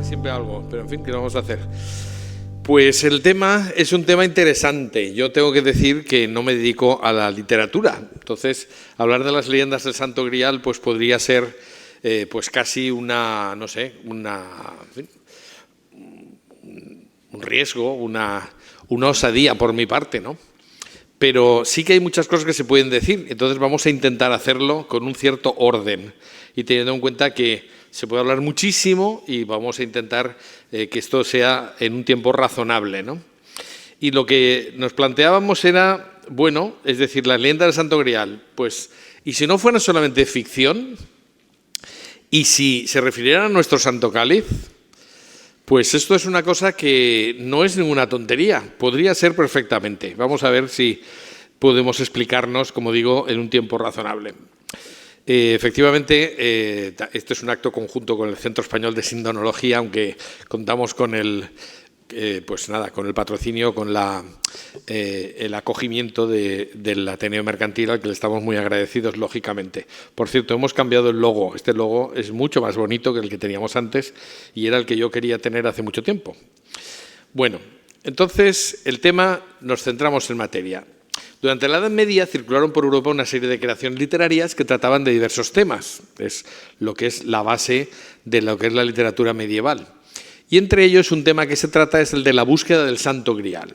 pasa siempre algo, pero en fin, ¿qué vamos a hacer? Pues el tema es un tema interesante. Yo tengo que decir que no me dedico a la literatura. Entonces, hablar de las leyendas del Santo Grial pues podría ser pues casi una, no sé, en fin, un riesgo, una osadía por mi parte, ¿no? Pero sí que hay muchas cosas que se pueden decir, entonces vamos a intentar hacerlo con un cierto orden y teniendo en cuenta que se puede hablar muchísimo y vamos a intentar que esto sea en un tiempo razonable, ¿no? Y lo que nos planteábamos era, bueno, es decir, la leyenda del Santo Grial, pues, ¿y si no fuera solamente ficción? ¿Y si se refirieran a nuestro Santo Cáliz? Pues esto es una cosa que no es ninguna tontería, podría ser perfectamente. Vamos a ver si podemos explicarnos, como digo, en un tiempo razonable. Efectivamente, este es un acto conjunto con el Centro Español de Sindonología, aunque contamos con el, con el patrocinio, con el acogimiento del Ateneo Mercantil, al que le estamos muy agradecidos, lógicamente. Por cierto, hemos cambiado el logo. Este logo es mucho más bonito que el que teníamos antes y era el que yo quería tener hace mucho tiempo. Bueno, entonces el tema, nos centramos en materia. Durante la Edad Media circularon por Europa una serie de creaciones literarias que trataban de diversos temas. Es lo que es la base de lo que es la literatura medieval. Y entre ellos un tema que se trata es el de la búsqueda del Santo Grial.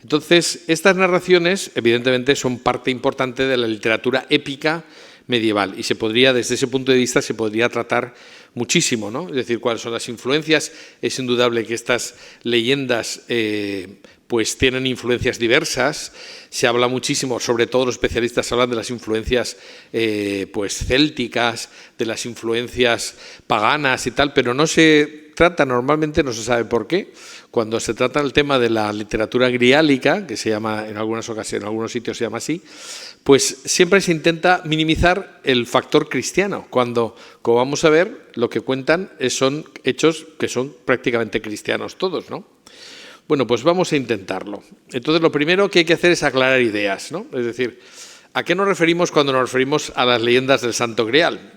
Entonces, estas narraciones, evidentemente, son parte importante de la literatura épica medieval y se podría, desde ese punto de vista, se podría tratar muchísimo, ¿no? Es decir, cuáles son las influencias. Es indudable que estas leyendas pues tienen influencias diversas. Se habla muchísimo, sobre todo los especialistas hablan de las influencias pues célticas, de las influencias paganas y tal, pero no se trata, normalmente no se sabe por qué. Cuando se trata el tema de la literatura griálica, que se llama en algunas ocasiones, en algunos sitios se llama así, pues siempre se intenta minimizar el factor cristiano, cuando, como vamos a ver, lo que cuentan son hechos que son prácticamente cristianos todos, ¿no? Bueno, pues vamos a intentarlo. Entonces, lo primero que hay que hacer es aclarar ideas, ¿no? Es decir, ¿a qué nos referimos cuando nos referimos a las leyendas del Santo Grial?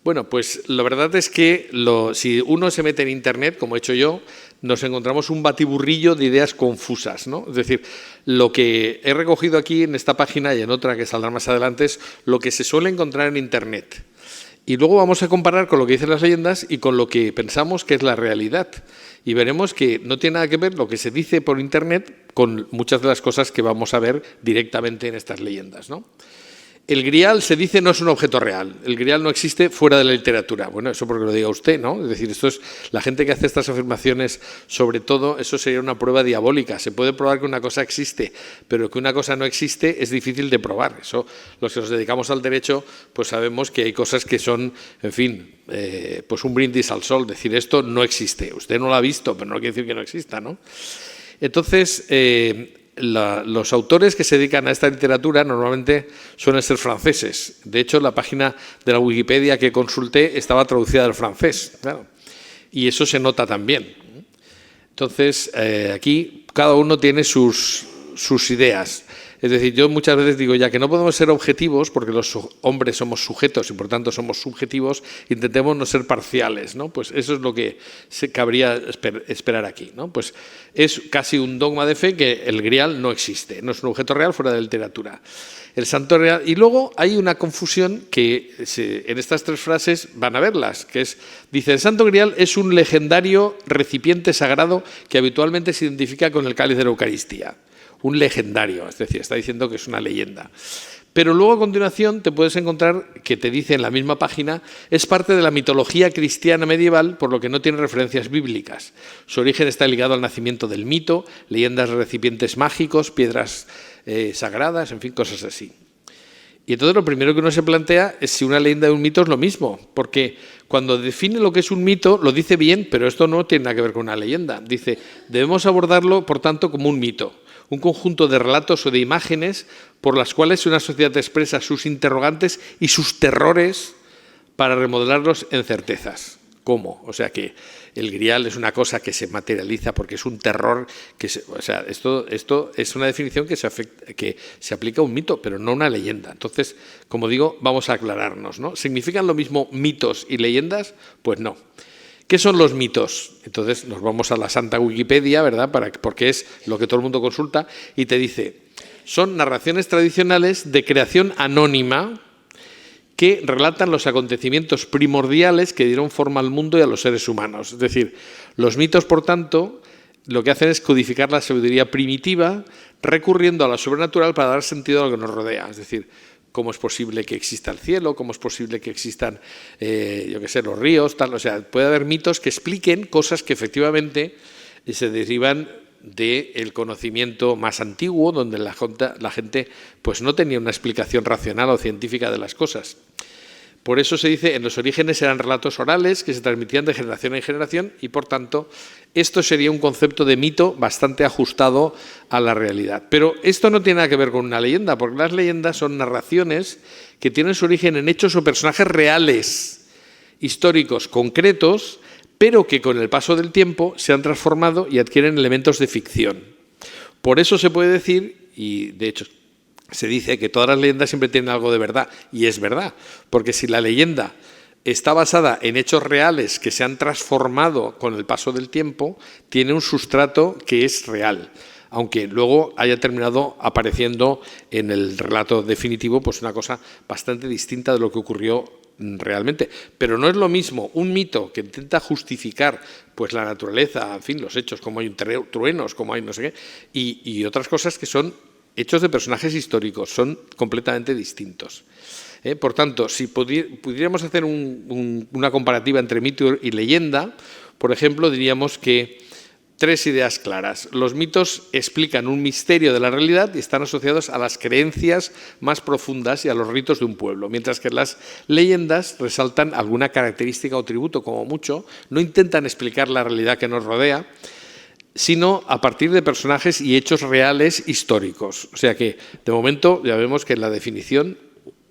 Bueno, pues la verdad es que si uno se mete en Internet, como he hecho yo, nos encontramos un batiburrillo de ideas confusas, ¿no? Es decir, lo que he recogido aquí en esta página y en otra que saldrá más adelante es lo que se suele encontrar en Internet. Y luego vamos a comparar con lo que dicen las leyendas y con lo que pensamos que es la realidad. Y veremos que no tiene nada que ver lo que se dice por Internet con muchas de las cosas que vamos a ver directamente en estas leyendas, ¿no? El Grial, se dice, no es un objeto real. El Grial no existe fuera de la literatura. Bueno, eso porque lo diga usted, ¿no? Es decir, esto es la gente que hace estas afirmaciones, sobre todo, eso sería una prueba diabólica. Se puede probar que una cosa existe, pero que una cosa no existe es difícil de probar. Eso, los que nos dedicamos al derecho, pues sabemos que hay cosas que son, en fin, pues un brindis al sol. Decir esto no existe. Usted no lo ha visto, pero no quiere decir que no exista, ¿no? Entonces, los autores que se dedican a esta literatura normalmente suelen ser franceses. De hecho, la página de la Wikipedia que consulté estaba traducida al francés, claro. Y eso se nota también. Entonces, aquí cada uno tiene sus ideas. Es decir, yo muchas veces digo ya que no podemos ser objetivos, porque los hombres somos sujetos y por tanto somos subjetivos, intentemos no ser parciales, ¿no? Pues eso es lo que se cabría esperar aquí, ¿no? Pues es casi un dogma de fe que el Grial no existe, no es un objeto real fuera de la literatura. El Santo Grial. Y luego hay una confusión que en estas tres frases van a verlas, que es, dice, el Santo Grial es un legendario recipiente sagrado que habitualmente se identifica con el cáliz de la Eucaristía. Un legendario, es decir, está diciendo que es una leyenda. Pero luego a continuación te puedes encontrar que te dice en la misma página, es parte de la mitología cristiana medieval, por lo que no tiene referencias bíblicas. Su origen está ligado al nacimiento del mito, leyendas de recipientes mágicos, piedras sagradas, en fin, cosas así. Y entonces lo primero que uno se plantea es si una leyenda de un mito es lo mismo, porque cuando define lo que es un mito lo dice bien, pero esto no tiene nada que ver con una leyenda. Dice, debemos abordarlo, por tanto, como un mito. Un conjunto de relatos o de imágenes por las cuales una sociedad expresa sus interrogantes y sus terrores para remodelarlos en certezas. ¿Cómo? O sea que el Grial es una cosa que se materializa porque es un terror. Esto es una definición que se aplica a un mito, pero no a una leyenda. Entonces, como digo, vamos a aclararnos, ¿no? ¿Significan lo mismo mitos y leyendas? Pues no. ¿Qué son los mitos? Entonces nos vamos a la Santa Wikipedia, ¿verdad? Porque es lo que todo el mundo consulta, y te dice, son narraciones tradicionales de creación anónima que relatan los acontecimientos primordiales que dieron forma al mundo y a los seres humanos. Es decir, los mitos, por tanto, lo que hacen es codificar la sabiduría primitiva, recurriendo a lo sobrenatural para dar sentido a lo que nos rodea. Es decir, cómo es posible que exista el cielo, cómo es posible que existan, yo qué sé, los ríos, tal. O sea, puede haber mitos que expliquen cosas que efectivamente se derivan del conocimiento más antiguo, donde la gente pues no tenía una explicación racional o científica de las cosas. Por eso se dice, en los orígenes eran relatos orales que se transmitían de generación en generación y, por tanto, esto sería un concepto de mito bastante ajustado a la realidad. Pero esto no tiene nada que ver con una leyenda, porque las leyendas son narraciones que tienen su origen en hechos o personajes reales, históricos, concretos, pero que con el paso del tiempo se han transformado y adquieren elementos de ficción. Por eso se puede decir, y de hecho se dice que todas las leyendas siempre tienen algo de verdad, y es verdad, porque si la leyenda está basada en hechos reales que se han transformado con el paso del tiempo, tiene un sustrato que es real, aunque luego haya terminado apareciendo en el relato definitivo pues una cosa bastante distinta de lo que ocurrió realmente. Pero no es lo mismo un mito que intenta justificar pues la naturaleza, en fin, los hechos, como hay truenos, como hay no sé qué, y otras cosas que son hechos de personajes históricos, son completamente distintos. Por tanto, si pudiéramos hacer una comparativa entre mito y leyenda, por ejemplo, diríamos que tres ideas claras. Los mitos explican un misterio de la realidad y están asociados a las creencias más profundas y a los ritos de un pueblo, mientras que las leyendas resaltan alguna característica o tributo, como mucho, no intentan explicar la realidad que nos rodea, sino a partir de personajes y hechos reales históricos. O sea que, de momento, ya vemos que en la definición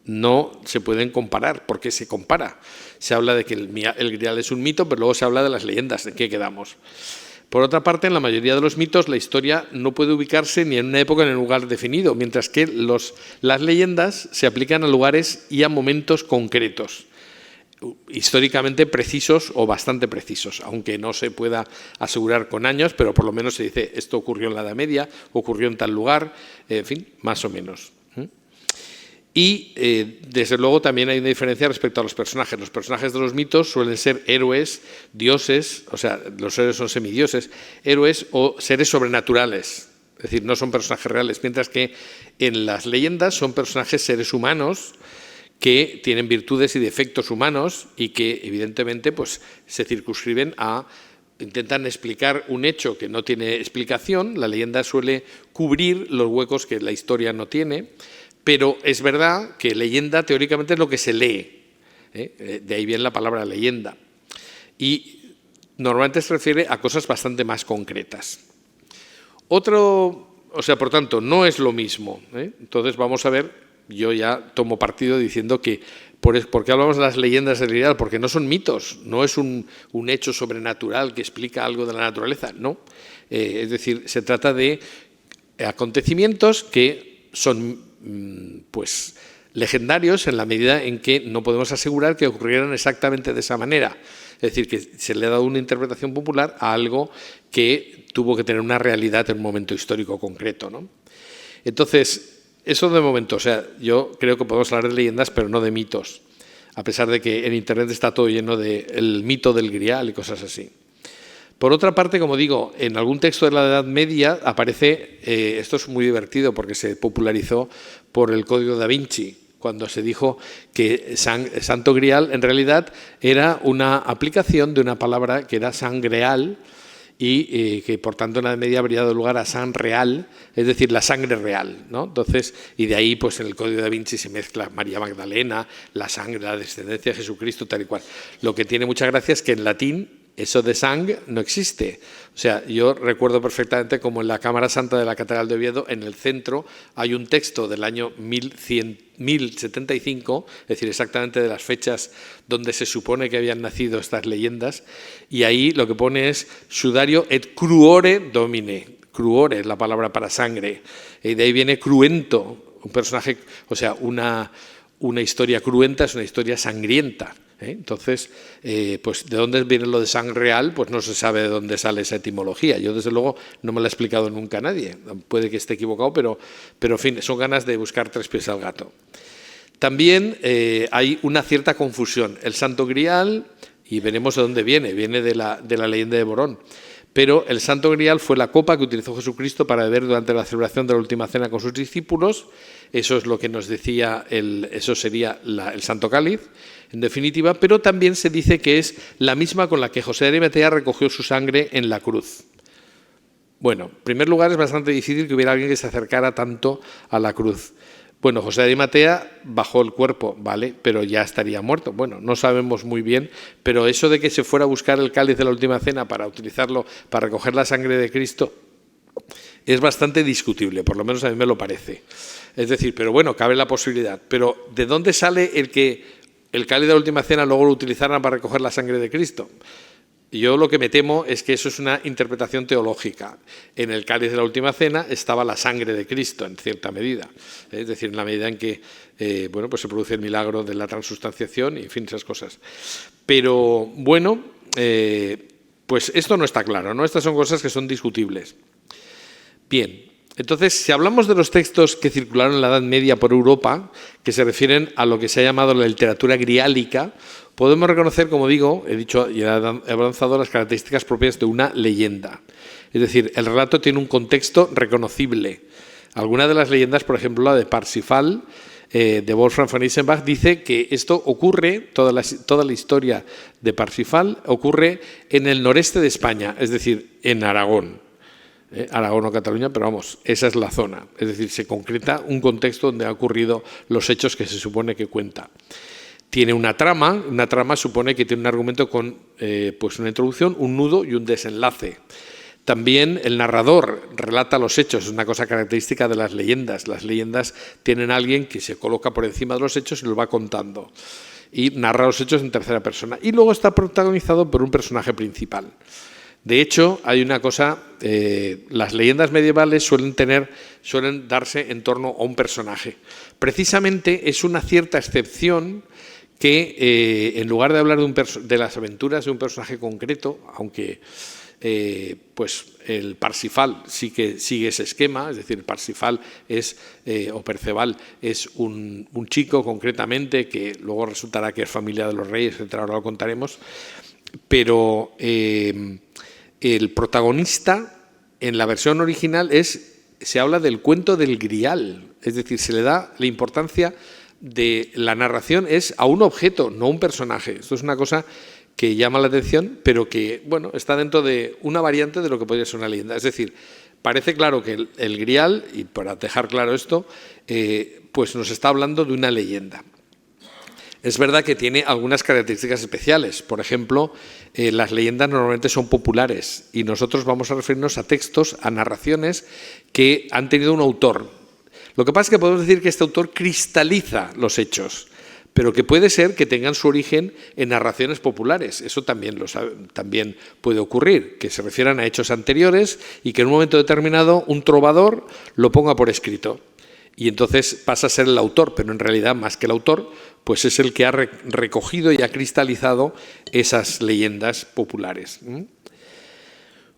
no se pueden comparar. ¿Por qué se compara? Se habla de que el Grial es un mito, pero luego se habla de las leyendas. ¿En qué quedamos? Por otra parte, en la mayoría de los mitos, la historia no puede ubicarse ni en una época ni en un lugar definido, mientras que las leyendas se aplican a lugares y a momentos concretos, históricamente precisos o bastante precisos, aunque no se pueda asegurar con años, pero por lo menos se dice esto ocurrió en la Edad Media, ocurrió en tal lugar, en fin, más o menos. Y desde luego también hay una diferencia respecto a los personajes. Los personajes de los mitos suelen ser héroes, dioses, o sea, los héroes son semidioses, héroes o seres sobrenaturales, es decir, no son personajes reales, mientras que en las leyendas son personajes seres humanos que tienen virtudes y defectos humanos y que evidentemente pues, se circunscriben intentan explicar un hecho que no tiene explicación. La leyenda suele cubrir los huecos que la historia no tiene, pero es verdad que leyenda teóricamente es lo que se lee, de ahí viene la palabra leyenda, y normalmente se refiere a cosas bastante más concretas. Por tanto, no es lo mismo. Entonces vamos a ver. Yo ya tomo partido diciendo que, ¿por qué hablamos de las leyendas del Grial? Porque no son mitos, no es un hecho sobrenatural que explica algo de la naturaleza, no. Es decir, se trata de acontecimientos que son pues legendarios en la medida en que no podemos asegurar que ocurrieran exactamente de esa manera. Es decir, que se le ha dado una interpretación popular a algo que tuvo que tener una realidad en un momento histórico concreto, ¿no? Entonces, eso de momento, o sea, yo creo que podemos hablar de leyendas, pero no de mitos, a pesar de que en Internet está todo lleno del mito del Grial y cosas así. Por otra parte, como digo, en algún texto de la Edad Media aparece, esto es muy divertido porque se popularizó por el Código da Vinci, cuando se dijo que Santo Grial en realidad era una aplicación de una palabra que era sangreal, y que por tanto en la Edad Media habría dado lugar a San Real, es decir, la sangre real, ¿no? Entonces, y de ahí pues en el Código da Vinci se mezcla María Magdalena, la sangre, la descendencia de Jesucristo, tal y cual. Lo que tiene mucha gracia es que en latín eso de sang no existe. O sea, yo recuerdo perfectamente como en la Cámara Santa de la Catedral de Oviedo, en el centro hay un texto del año 1075, es decir, exactamente de las fechas donde se supone que habían nacido estas leyendas, y ahí lo que pone es sudario et cruore domine. Cruore es la palabra para sangre, y de ahí viene cruento, un personaje, o sea, una historia cruenta es una historia sangrienta. Entonces, pues de dónde viene lo de sangre real, pues no se sabe de dónde sale esa etimología. Yo, desde luego, no me lo ha explicado nunca nadie. Puede que esté equivocado, pero en fin, son ganas de buscar tres pies al gato. También hay una cierta confusión. El Santo Grial, y veremos de dónde viene de la leyenda de Borón. Pero el Santo Grial fue la copa que utilizó Jesucristo para beber durante la celebración de la Última Cena con sus discípulos. Eso es lo que nos decía, eso sería el Santo Cáliz, en definitiva. Pero también se dice que es la misma con la que José de Arimatea recogió su sangre en la cruz. Bueno, en primer lugar, es bastante difícil que hubiera alguien que se acercara tanto a la cruz. Bueno, José de Arimatea bajó el cuerpo, ¿vale? Pero ya estaría muerto. Bueno, no sabemos muy bien, pero eso de que se fuera a buscar el cáliz de la Última Cena para utilizarlo, para recoger la sangre de Cristo, es bastante discutible, por lo menos a mí me lo parece. Es decir, pero bueno, cabe la posibilidad. Pero ¿de dónde sale el que el cáliz de la Última Cena luego lo utilizaran para recoger la sangre de Cristo? Yo lo que me temo es que eso es una interpretación teológica. En el cáliz de la Última Cena estaba la sangre de Cristo, en cierta medida. Es decir, en la medida en que bueno, pues se produce el milagro de la transustanciación y, en fin, esas cosas. Pero, bueno, pues esto no está claro, ¿no? Estas son cosas que son discutibles. Bien, entonces, si hablamos de los textos que circularon en la Edad Media por Europa, que se refieren a lo que se ha llamado la literatura griálica, podemos reconocer, como digo, he dicho y he avanzado, las características propias de una leyenda. Es decir, el relato tiene un contexto reconocible. Alguna de las leyendas, por ejemplo, la de Parsifal, de Wolfram von Eschenbach, dice que esto ocurre, toda la historia de Parsifal ocurre en el noreste de España, es decir, en Aragón. Aragón o Cataluña, pero vamos, esa es la zona. Es decir, se concreta un contexto donde han ocurrido los hechos que se supone que cuenta. Tiene una trama supone que tiene un argumento con pues una introducción, un nudo y un desenlace. También el narrador relata los hechos, es una cosa característica de las leyendas. Las leyendas tienen a alguien que se coloca por encima de los hechos y los va contando. Y narra los hechos en tercera persona. Y luego está protagonizado por un personaje principal. De hecho, hay una cosa, las leyendas medievales suelen darse en torno a un personaje. Precisamente es una cierta excepción que en lugar de hablar de las aventuras de un personaje concreto, aunque pues el Parsifal sí que sigue ese esquema, es decir, el Parsifal o Perceval es un chico concretamente que luego resultará que es familia de los reyes, etc. Ahora lo contaremos, pero el protagonista en la versión original se habla del cuento del Grial, es decir, se le da la importancia de la narración es a un objeto, no a un personaje. Esto es una cosa que llama la atención, pero que bueno, está dentro de una variante de lo que podría ser una leyenda. Es decir, parece claro que el Grial, y para dejar claro esto, pues nos está hablando de una leyenda. Es verdad que tiene algunas características especiales. Por ejemplo, las leyendas normalmente son populares y nosotros vamos a referirnos a textos, a narraciones que han tenido un autor. Lo que pasa es que podemos decir que este autor cristaliza los hechos, pero que puede ser que tengan su origen en narraciones populares. Eso también puede ocurrir, que se refieran a hechos anteriores y que en un momento determinado un trovador lo ponga por escrito. Y entonces pasa a ser el autor, pero en realidad más que el autor, pues es el que ha recogido y ha cristalizado esas leyendas populares.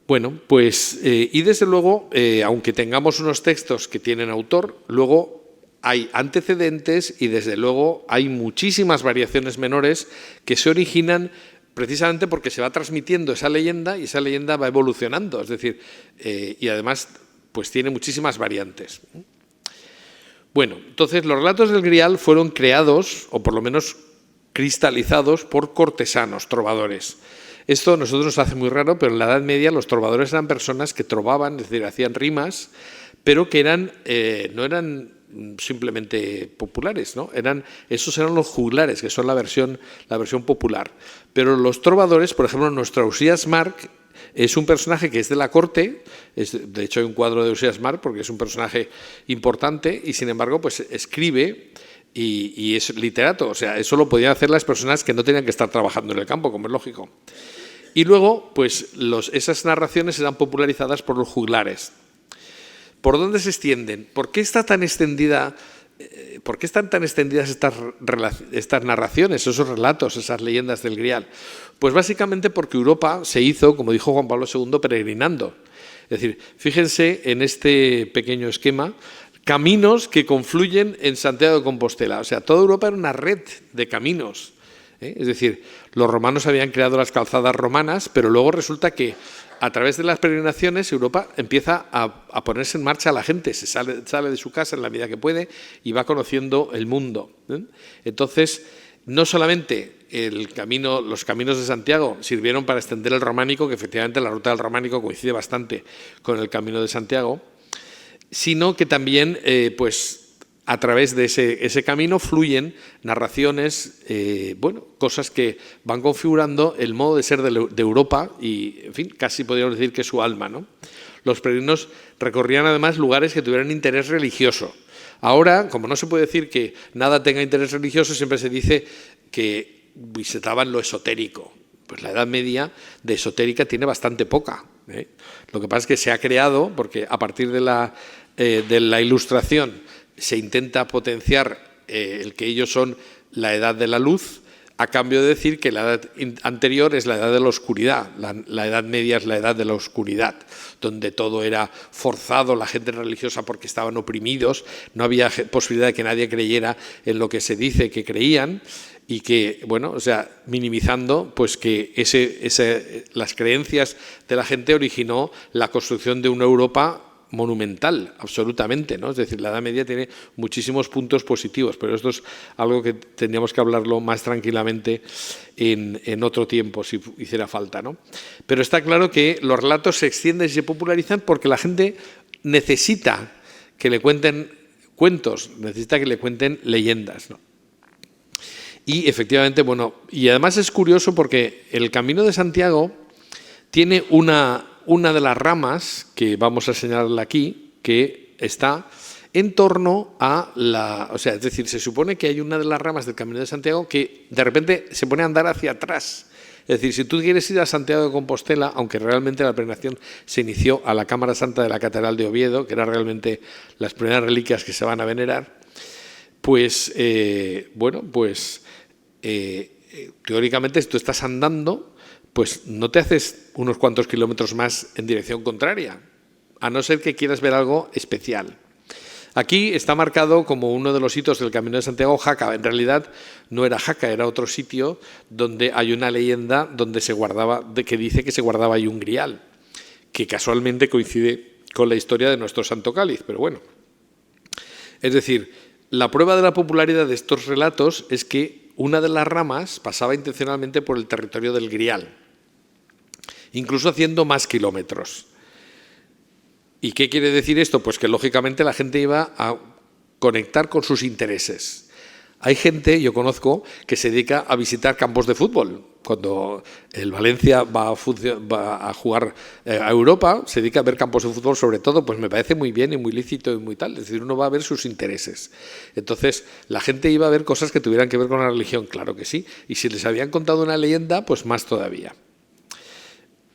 Bueno, pues, y desde luego, aunque tengamos unos textos que tienen autor, luego hay antecedentes y desde luego hay muchísimas variaciones menores que se originan precisamente porque se va transmitiendo esa leyenda y esa leyenda va evolucionando, es decir, y además pues tiene muchísimas variantes. Bueno, entonces los relatos del Grial fueron creados, o por lo menos cristalizados, por cortesanos, trovadores. Esto a nosotros nos hace muy raro, pero en la Edad Media los trovadores eran personas que trovaban, es decir, hacían rimas, pero que no eran simplemente populares, ¿no? Esos eran los juglares, que son la versión popular. Pero los trovadores, por ejemplo, nuestro Ausiàs March es un personaje que es de la corte, de hecho hay un cuadro de Ausiàs March porque es un personaje importante y sin embargo pues escribe y es literato, o sea, eso lo podían hacer las personas que no tenían que estar trabajando en el campo, como es lógico. Y luego pues esas narraciones eran popularizadas por los juglares. ¿Por dónde se extienden? ¿Por qué está tan extendida ¿por qué están tan extendidas estas narraciones, esos relatos, esas leyendas del Grial? Pues básicamente porque Europa se hizo, como dijo Juan Pablo II, peregrinando. Es decir, fíjense en este pequeño esquema, caminos que confluyen en Santiago de Compostela. O sea, toda Europa era una red de caminos. Es decir, los romanos habían creado las calzadas romanas, pero luego resulta que a través de las peregrinaciones Europa empieza a ponerse en marcha a la gente, sale de su casa en la medida que puede y va conociendo el mundo. Entonces, no solamente los caminos de Santiago sirvieron para extender el románico, que efectivamente la ruta del románico coincide bastante con el camino de Santiago, sino que también pues a través de ese camino fluyen narraciones, cosas que van configurando el modo de ser de Europa y, en fin, casi podríamos decir que es su alma, ¿no? Los peregrinos recorrían además lugares que tuvieran interés religioso. Ahora, como no se puede decir que nada tenga interés religioso, siempre se dice que visitaban lo esotérico. Pues la Edad Media de esotérica tiene bastante poca. Lo que pasa es que se ha creado, porque a partir de la Ilustración se intenta potenciar el que ellos son la edad de la luz, a cambio de decir que la edad anterior es la edad de la oscuridad, la Edad Media es la edad de la oscuridad, donde todo era forzado, la gente religiosa porque estaban oprimidos, no había posibilidad de que nadie creyera en lo que se dice que creían, y que, minimizando pues que las creencias de la gente originó la construcción de una Europa monumental, absolutamente, ¿no? Es decir, la Edad Media tiene muchísimos puntos positivos, pero esto es algo que tendríamos que hablarlo más tranquilamente en otro tiempo, si hiciera falta, ¿no? Pero está claro que los relatos se extienden y se popularizan porque la gente necesita que le cuenten cuentos, necesita que le cuenten leyendas, ¿no? Y efectivamente, y además es curioso porque el Camino de Santiago tiene una de las ramas, que vamos a señalarla aquí, que está en torno a es decir, se supone que hay una de las ramas del Camino de Santiago que de repente se pone a andar hacia atrás. Es decir, si tú quieres ir a Santiago de Compostela, aunque realmente la peregrinación se inició a la Cámara Santa de la Catedral de Oviedo, que eran realmente las primeras reliquias que se van a venerar, pues, teóricamente si tú estás andando, pues no te haces unos cuantos kilómetros más en dirección contraria, a no ser que quieras ver algo especial. Aquí está marcado como uno de los hitos del Camino de Santiago Jaca. En realidad no era Jaca, era otro sitio donde hay una leyenda donde que dice que se guardaba ahí un grial, que casualmente coincide con la historia de nuestro Santo Cáliz, pero bueno. Es decir, la prueba de la popularidad de estos relatos es que una de las ramas pasaba intencionalmente por el territorio del Grial, incluso haciendo más kilómetros. ¿Y qué quiere decir esto? Pues que lógicamente la gente iba a conectar con sus intereses. Hay gente, yo conozco, que se dedica a visitar campos de fútbol. Cuando el Valencia va a jugar a Europa, se dedica a ver campos de fútbol, sobre todo, pues me parece muy bien y muy lícito y muy tal. Es decir, uno va a ver sus intereses. Entonces, la gente iba a ver cosas que tuvieran que ver con la religión, claro que sí. Y si les habían contado una leyenda, pues más todavía.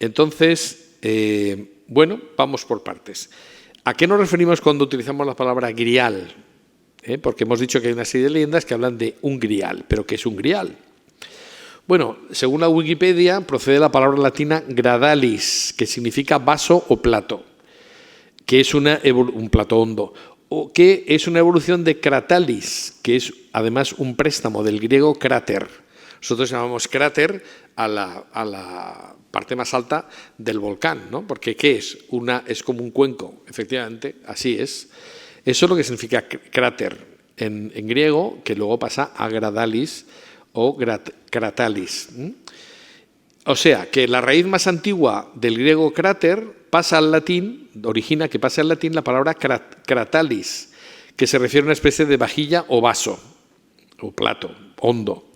Entonces, vamos por partes. ¿A qué nos referimos cuando utilizamos la palabra grial? Porque hemos dicho que hay una serie de leyendas que hablan de un grial. ¿Pero qué es un grial? Bueno, según la Wikipedia, procede de la palabra latina gradalis, que significa vaso o plato, que es un plato hondo, o que es una evolución de cratalis, que es además un préstamo del griego cráter. Nosotros llamamos cráter a la parte más alta del volcán, ¿no? Porque ¿qué es? Es como un cuenco, efectivamente, así es. Eso es lo que significa cráter en griego, que luego pasa a gradalis o cratalis. O sea, que la raíz más antigua del griego cráter pasa al latín, origina que pasa al latín la palabra cratalis, que se refiere a una especie de vajilla o vaso, o plato, hondo.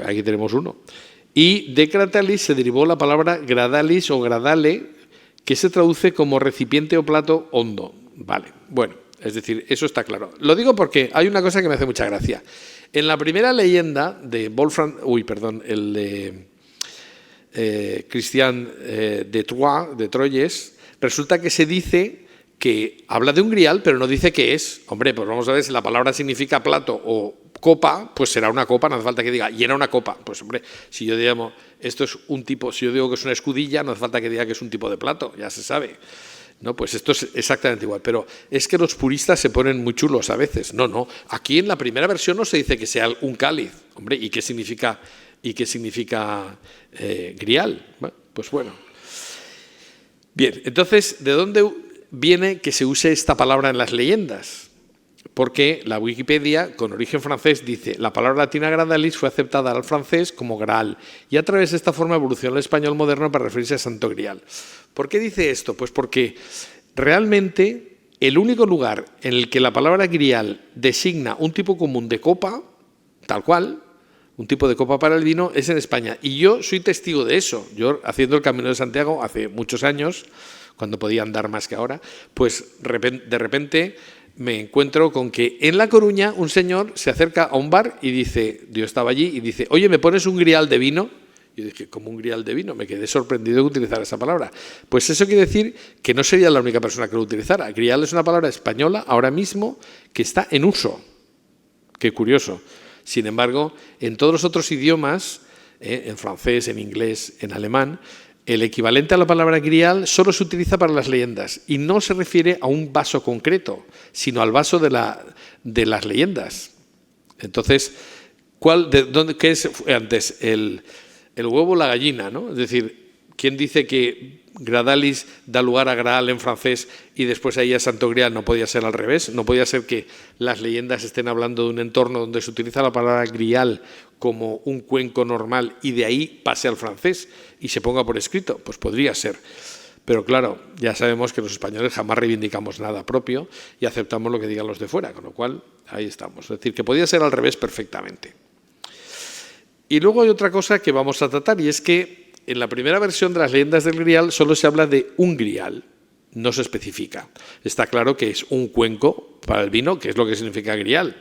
Aquí tenemos uno. Y de cratalis se derivó la palabra gradalis o gradale, que se traduce como recipiente o plato hondo. Vale, bueno, es decir, eso está claro. Lo digo porque hay una cosa que me hace mucha gracia. En la primera leyenda de el de Christian de Troyes, resulta que se dice que habla de un grial, pero no dice qué es. Hombre, pues vamos a ver, si la palabra significa plato o copa, pues será una copa, no hace falta que diga, y era una copa. Pues hombre, si yo digo, esto es un tipo, si yo digo que es una escudilla, no hace falta que diga que es un tipo de plato, ya se sabe. No, pues esto es exactamente igual. Pero es que los puristas se ponen muy chulos a veces. No, aquí en la primera versión no se dice que sea un cáliz. Hombre, ¿y qué significa grial? Bueno, pues bueno. Bien, entonces, ¿de dónde viene que se use esta palabra en las leyendas? Porque la Wikipedia, con origen francés, dice la palabra latina gradalis fue aceptada al francés como Graal y a través de esta forma evolucionó el español moderno para referirse a Santo Grial. ¿Por qué dice esto? Pues porque realmente el único lugar en el que la palabra grial designa un tipo común de copa, tal cual, un tipo de copa para el vino, es en España. Y yo soy testigo de eso. Yo, haciendo el Camino de Santiago hace muchos años, cuando podía andar más que ahora, pues de repente me encuentro con que en La Coruña un señor se acerca a un bar y dice, yo estaba allí, y dice, oye, ¿me pones un grial de vino? Yo dije, ¿cómo un grial de vino? Me quedé sorprendido de utilizar esa palabra. Pues eso quiere decir que no sería la única persona que lo utilizara. Grial es una palabra española ahora mismo que está en uso. Qué curioso. Sin embargo, en todos los otros idiomas, en francés, en inglés, en alemán, el equivalente a la palabra grial solo se utiliza para las leyendas y no se refiere a un vaso concreto, sino al vaso de las leyendas. Entonces, ¿qué es antes? El huevo o la gallina, ¿no? Es decir, ¿quién dice que gradalis da lugar a Graal en francés y después ahí a Santo Grial? No podía ser al revés. No podía ser que las leyendas estén hablando de un entorno donde se utiliza la palabra grial como un cuenco normal y de ahí pase al francés y se ponga por escrito. Pues podría ser. Pero claro, ya sabemos que los españoles jamás reivindicamos nada propio y aceptamos lo que digan los de fuera, con lo cual ahí estamos. Es decir, que podía ser al revés perfectamente. Y luego hay otra cosa que vamos a tratar y es que en la primera versión de las leyendas del grial solo se habla de un grial, no se especifica. Está claro que es un cuenco para el vino, que es lo que significa grial.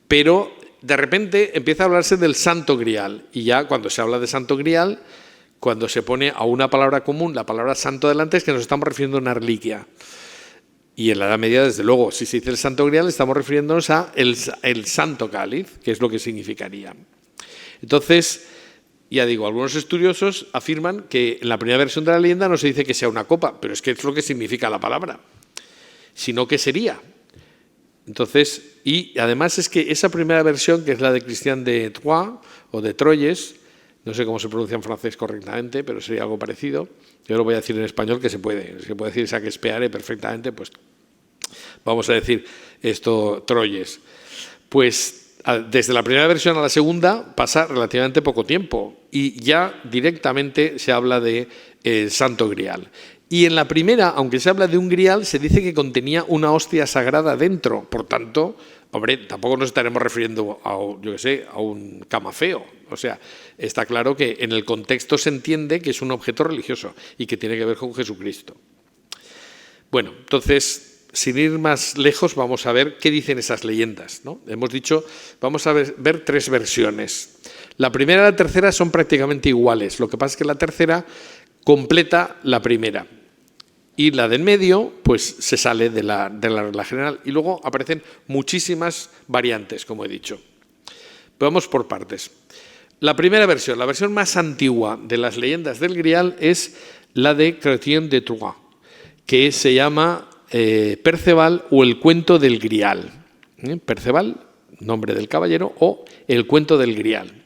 Pero de repente empieza a hablarse del santo grial y ya cuando se habla de santo grial, cuando se pone a una palabra común la palabra santo delante es que nos estamos refiriendo a una reliquia. Y en la Edad Media, desde luego, si se dice el santo grial estamos refiriéndonos a el santo cáliz, que es lo que significaría. Entonces, ya digo, algunos estudiosos afirman que en la primera versión de la leyenda no se dice que sea una copa, pero es que es lo que significa la palabra, sino que sería. Entonces, y además es que esa primera versión, que es la de Christian de Troyes o de Troyes, no sé cómo se pronuncia en francés correctamente, pero sería algo parecido. Yo lo voy a decir en español, que se puede decir Saquespeare perfectamente, pues vamos a decir esto, Troyes. Pues desde la primera versión a la segunda pasa relativamente poco tiempo y ya directamente se habla de Santo Grial. Y en la primera, aunque se habla de un grial, se dice que contenía una hostia sagrada dentro. Por tanto, hombre, tampoco nos estaremos refiriendo a, yo qué sé, a un camafeo. O sea, está claro que en el contexto se entiende que es un objeto religioso y que tiene que ver con Jesucristo. Bueno, entonces, sin ir más lejos, vamos a ver qué dicen esas leyendas, ¿no? Hemos dicho, vamos a ver tres versiones. La primera y la tercera son prácticamente iguales. Lo que pasa es que la tercera completa la primera. Y la de en medio, pues se sale de la regla general. Y luego aparecen muchísimas variantes, como he dicho. Pero vamos por partes. La primera versión, la versión más antigua de las leyendas del Grial es la de Chrétien de Troyes, que se llama Perceval o el cuento del Grial. Perceval, nombre del caballero, o el cuento del Grial.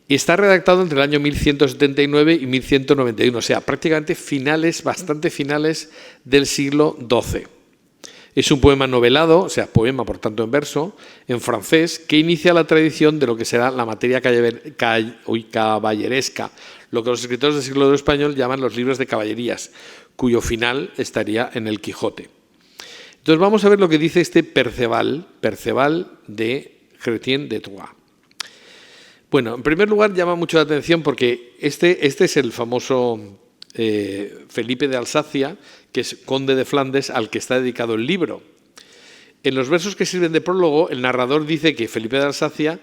Y está redactado entre el año 1179 y 1191, o sea, prácticamente bastante finales del siglo XII. Es un poema novelado, o sea, poema por tanto en verso, en francés, que inicia la tradición de lo que será la materia caballeresca, lo que los escritores del siglo II español llaman los libros de caballerías, cuyo final estaría en el Quijote. Entonces vamos a ver lo que dice este Perceval de Chrétien de Troyes. Bueno, en primer lugar llama mucho la atención porque este es el famoso Felipe de Alsacia, que es conde de Flandes, al que está dedicado el libro. En los versos que sirven de prólogo, el narrador dice que Felipe de Alsacia,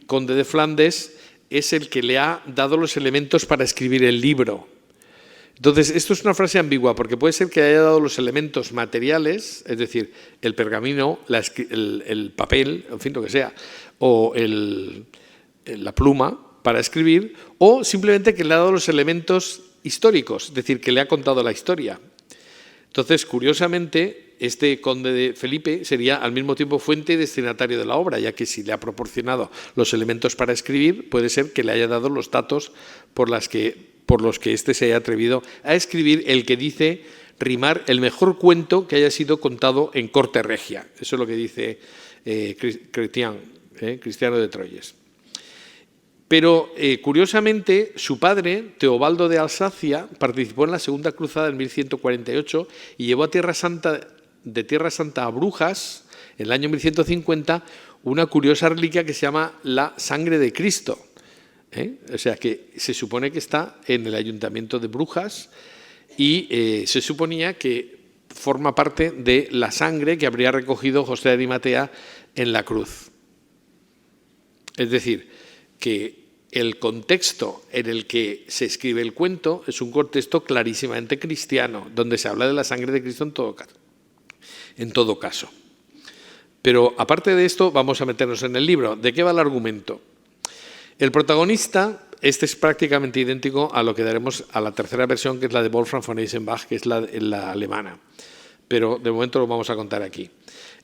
conde de Flandes, es el que le ha dado los elementos para escribir el libro. Entonces, esto es una frase ambigua, porque puede ser que haya dado los elementos materiales, es decir, el pergamino, el papel, en fin, lo que sea, o la pluma para escribir, o simplemente que le ha dado los elementos históricos, es decir, que le ha contado la historia. Entonces, curiosamente, este conde de Felipe sería al mismo tiempo fuente y destinatario de la obra, ya que si le ha proporcionado los elementos para escribir, puede ser que le haya dado los datos por los que éste se haya atrevido a escribir el que dice rimar el mejor cuento que haya sido contado en corte regia. Eso es lo que dice Cristiano de Troyes. Pero, curiosamente, su padre, Teobaldo de Alsacia, participó en la Segunda Cruzada en 1148 y llevó de Tierra Santa a Brujas, en el año 1150, una curiosa reliquia que se llama la sangre de Cristo. O sea, que se supone que está en el ayuntamiento de Brujas y se suponía que forma parte de la sangre que habría recogido José de Arimatea en la cruz. Es decir, que el contexto en el que se escribe el cuento es un contexto clarísimamente cristiano, donde se habla de la sangre de Cristo en todo caso. Pero aparte de esto, vamos a meternos en el libro. ¿De qué va el argumento? El protagonista, este es prácticamente idéntico a lo que daremos a la tercera versión, que es la de Wolfram von Eschenbach, que es la alemana. Pero de momento lo vamos a contar aquí.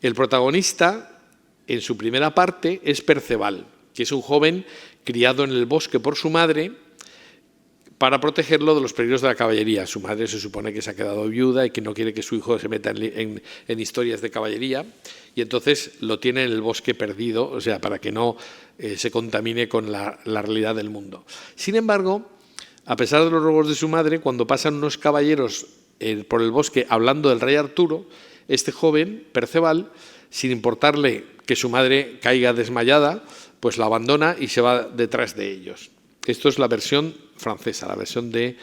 El protagonista, en su primera parte, es Perceval, que es un joven criado en el bosque por su madre para protegerlo de los peligros de la caballería. Su madre se supone que se ha quedado viuda y que no quiere que su hijo se meta en historias de caballería, y entonces lo tiene en el bosque perdido, o sea, para que no se contamine con la realidad del mundo. Sin embargo, a pesar de los ruegos de su madre, cuando pasan unos caballeros por el bosque hablando del rey Arturo, este joven, Perceval, sin importarle que su madre caiga desmayada, pues la abandona y se va detrás de ellos. Esto es la versión francesa, la versión de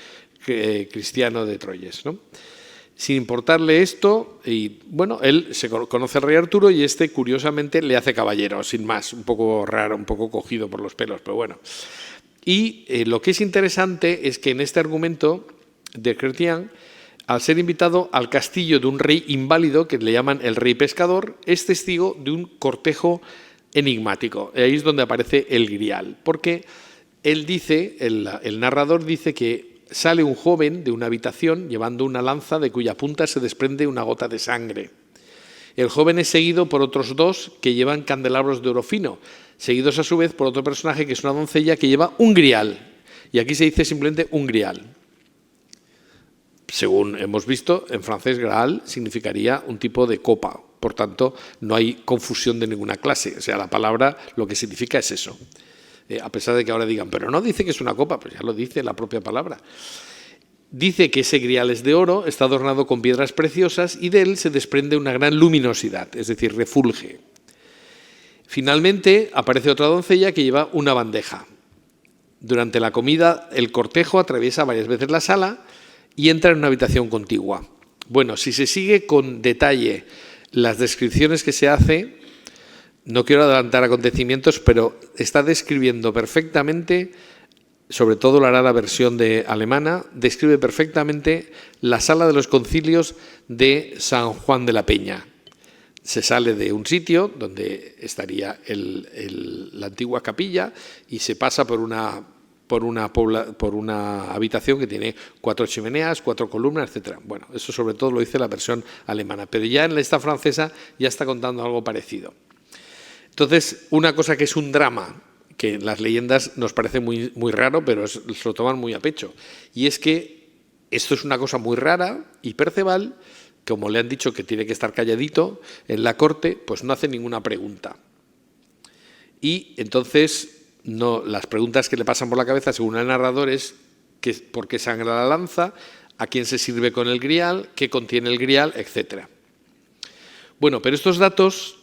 Cristiano de Troyes, ¿no? Sin importarle esto, y bueno, él se conoce al rey Arturo y este curiosamente le hace caballero, sin más, un poco raro, un poco cogido por los pelos, pero bueno. Y lo que es interesante es que en este argumento de Chrétien, al ser invitado al castillo de un rey inválido, que le llaman el rey pescador, es testigo de un cortejo enigmático. Ahí es donde aparece el grial, porque él dice, el narrador dice que sale un joven de una habitación llevando una lanza de cuya punta se desprende una gota de sangre. El joven es seguido por otros dos que llevan candelabros de oro fino, seguidos a su vez por otro personaje que es una doncella que lleva un grial. Y aquí se dice simplemente un grial. Según hemos visto, en francés graal significaría un tipo de copa. Por tanto, no hay confusión de ninguna clase. O sea, la palabra lo que significa es eso. A pesar de que ahora digan, pero no dice que es una copa, pues ya lo dice la propia palabra. Dice que ese grial es de oro, está adornado con piedras preciosas y de él se desprende una gran luminosidad, es decir, refulge. Finalmente aparece otra doncella que lleva una bandeja. Durante la comida, el cortejo atraviesa varias veces la sala y entra en una habitación contigua. Bueno, si se sigue con detalle las descripciones que se hace, no quiero adelantar acontecimientos, pero está describiendo perfectamente, sobre todo lo hará la versión alemana, describe perfectamente la sala de los concilios de San Juan de la Peña. Se sale de un sitio donde estaría la antigua capilla y se pasa por una habitación que tiene 4 chimeneas, 4 columnas, etc. Bueno, eso sobre todo lo dice la versión alemana, pero ya en esta francesa ya está contando algo parecido. Entonces, una cosa que es un drama, que en las leyendas nos parece muy, muy raro, pero se lo toman muy a pecho, y es que esto es una cosa muy rara y Perceval, como le han dicho que tiene que estar calladito en la corte, pues no hace ninguna pregunta. Y entonces las preguntas que le pasan por la cabeza, según el narrador, es por qué sangra la lanza, a quién se sirve con el grial, qué contiene el grial, etc. Bueno, pero estos datos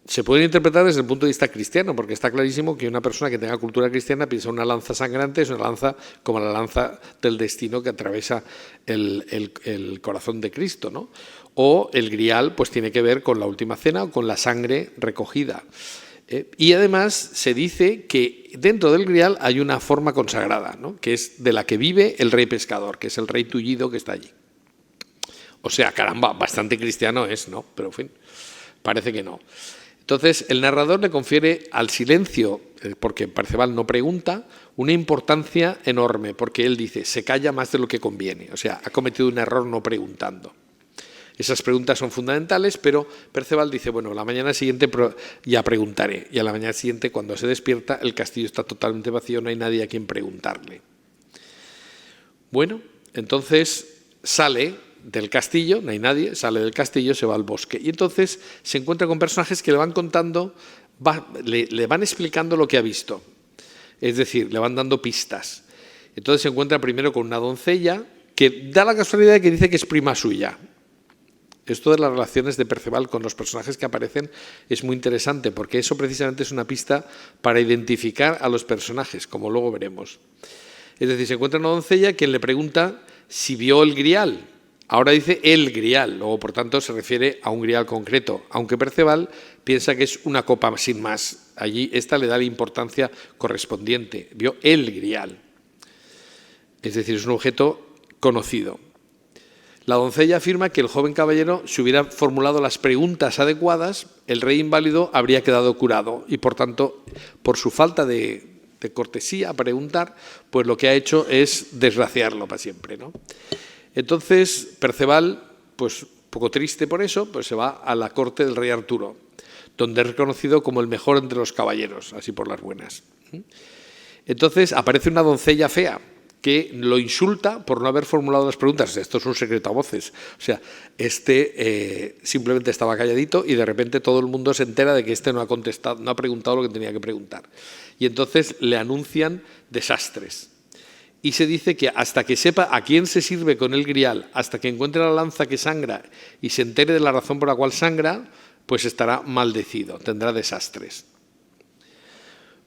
se pueden interpretar desde el punto de vista cristiano, porque está clarísimo que una persona que tenga cultura cristiana piensa una lanza sangrante es una lanza como la lanza del destino que atraviesa el corazón de Cristo, ¿no? O el grial pues tiene que ver con la última cena o con la sangre recogida. Y además se dice que dentro del grial hay una forma consagrada, ¿no? Que es de la que vive el rey pescador, que es el rey tullido que está allí. O sea, caramba, bastante cristiano es, ¿no? Pero en fin, parece que no. Entonces, el narrador le confiere al silencio, porque Perceval no pregunta, una importancia enorme, porque él dice, se calla más de lo que conviene. O sea, ha cometido un error no preguntando. Esas preguntas son fundamentales, pero Perceval dice, bueno, la mañana siguiente ya preguntaré. Y a la mañana siguiente, cuando se despierta, el castillo está totalmente vacío, no hay nadie a quien preguntarle. Bueno, entonces sale del castillo, no hay nadie, sale del castillo, se va al bosque. Y entonces se encuentra con personajes que le van contando, le van explicando lo que ha visto. Es decir, le van dando pistas. Entonces se encuentra primero con una doncella que da la casualidad de que dice que es prima suya. Esto de las relaciones de Perceval con los personajes que aparecen es muy interesante, porque eso precisamente es una pista para identificar a los personajes, como luego veremos. Es decir, se encuentra una doncella quien le pregunta si vio el grial. Ahora dice el grial, luego por tanto se refiere a un grial concreto, aunque Perceval piensa que es una copa sin más. Allí esta le da la importancia correspondiente, vio el grial. Es decir, es un objeto conocido. La doncella afirma que el joven caballero, si hubiera formulado las preguntas adecuadas, el rey inválido habría quedado curado y por tanto, por su falta de cortesía a preguntar, pues lo que ha hecho es desgraciarlo para siempre, ¿no? Entonces, Perceval, pues poco triste por eso, pues se va a la corte del rey Arturo, donde es reconocido como el mejor entre los caballeros, así por las buenas. Entonces aparece una doncella fea que lo insulta por no haber formulado las preguntas. Esto es un secreto a voces. O sea, simplemente estaba calladito y de repente todo el mundo se entera de que no ha contestado, no ha preguntado lo que tenía que preguntar. Y entonces le anuncian desastres. Y se dice que hasta que sepa a quién se sirve con el grial, hasta que encuentre la lanza que sangra y se entere de la razón por la cual sangra, pues estará maldecido, tendrá desastres.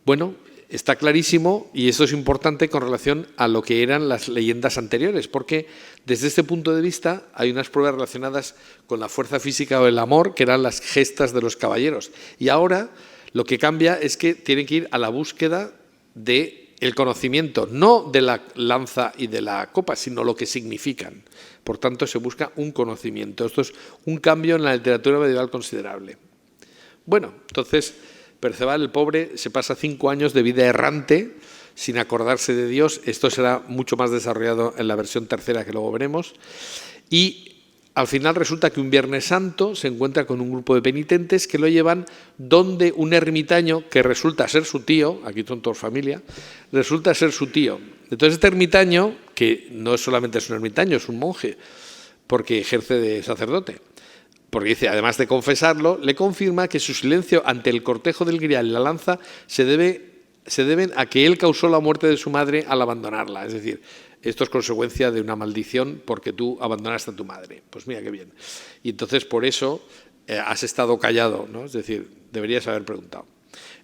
Bueno, está clarísimo, y eso es importante con relación a lo que eran las leyendas anteriores, porque desde este punto de vista hay unas pruebas relacionadas con la fuerza física o el amor, que eran las gestas de los caballeros. Y ahora lo que cambia es que tienen que ir a la búsqueda de el conocimiento, no de la lanza y de la copa, sino lo que significan. Por tanto, se busca un conocimiento. Esto es un cambio en la literatura medieval considerable. Bueno, entonces Perceval, el pobre, se pasa 5 años de vida errante, sin acordarse de Dios. Esto será mucho más desarrollado en la versión tercera que luego veremos. Y al final resulta que un Viernes Santo se encuentra con un grupo de penitentes que lo llevan donde un ermitaño, que resulta ser su tío, aquí son todos familia, resulta ser su tío. Entonces este ermitaño, que no solamente es un ermitaño, es un monje, porque ejerce de sacerdote, porque dice, además de confesarlo, le confirma que su silencio ante el cortejo del grial y la lanza se deben a que él causó la muerte de su madre al abandonarla. Es decir, esto es consecuencia de una maldición porque tú abandonaste a tu madre. Pues mira qué bien. Y entonces por eso has estado callado, ¿no? Es decir, deberías haber preguntado.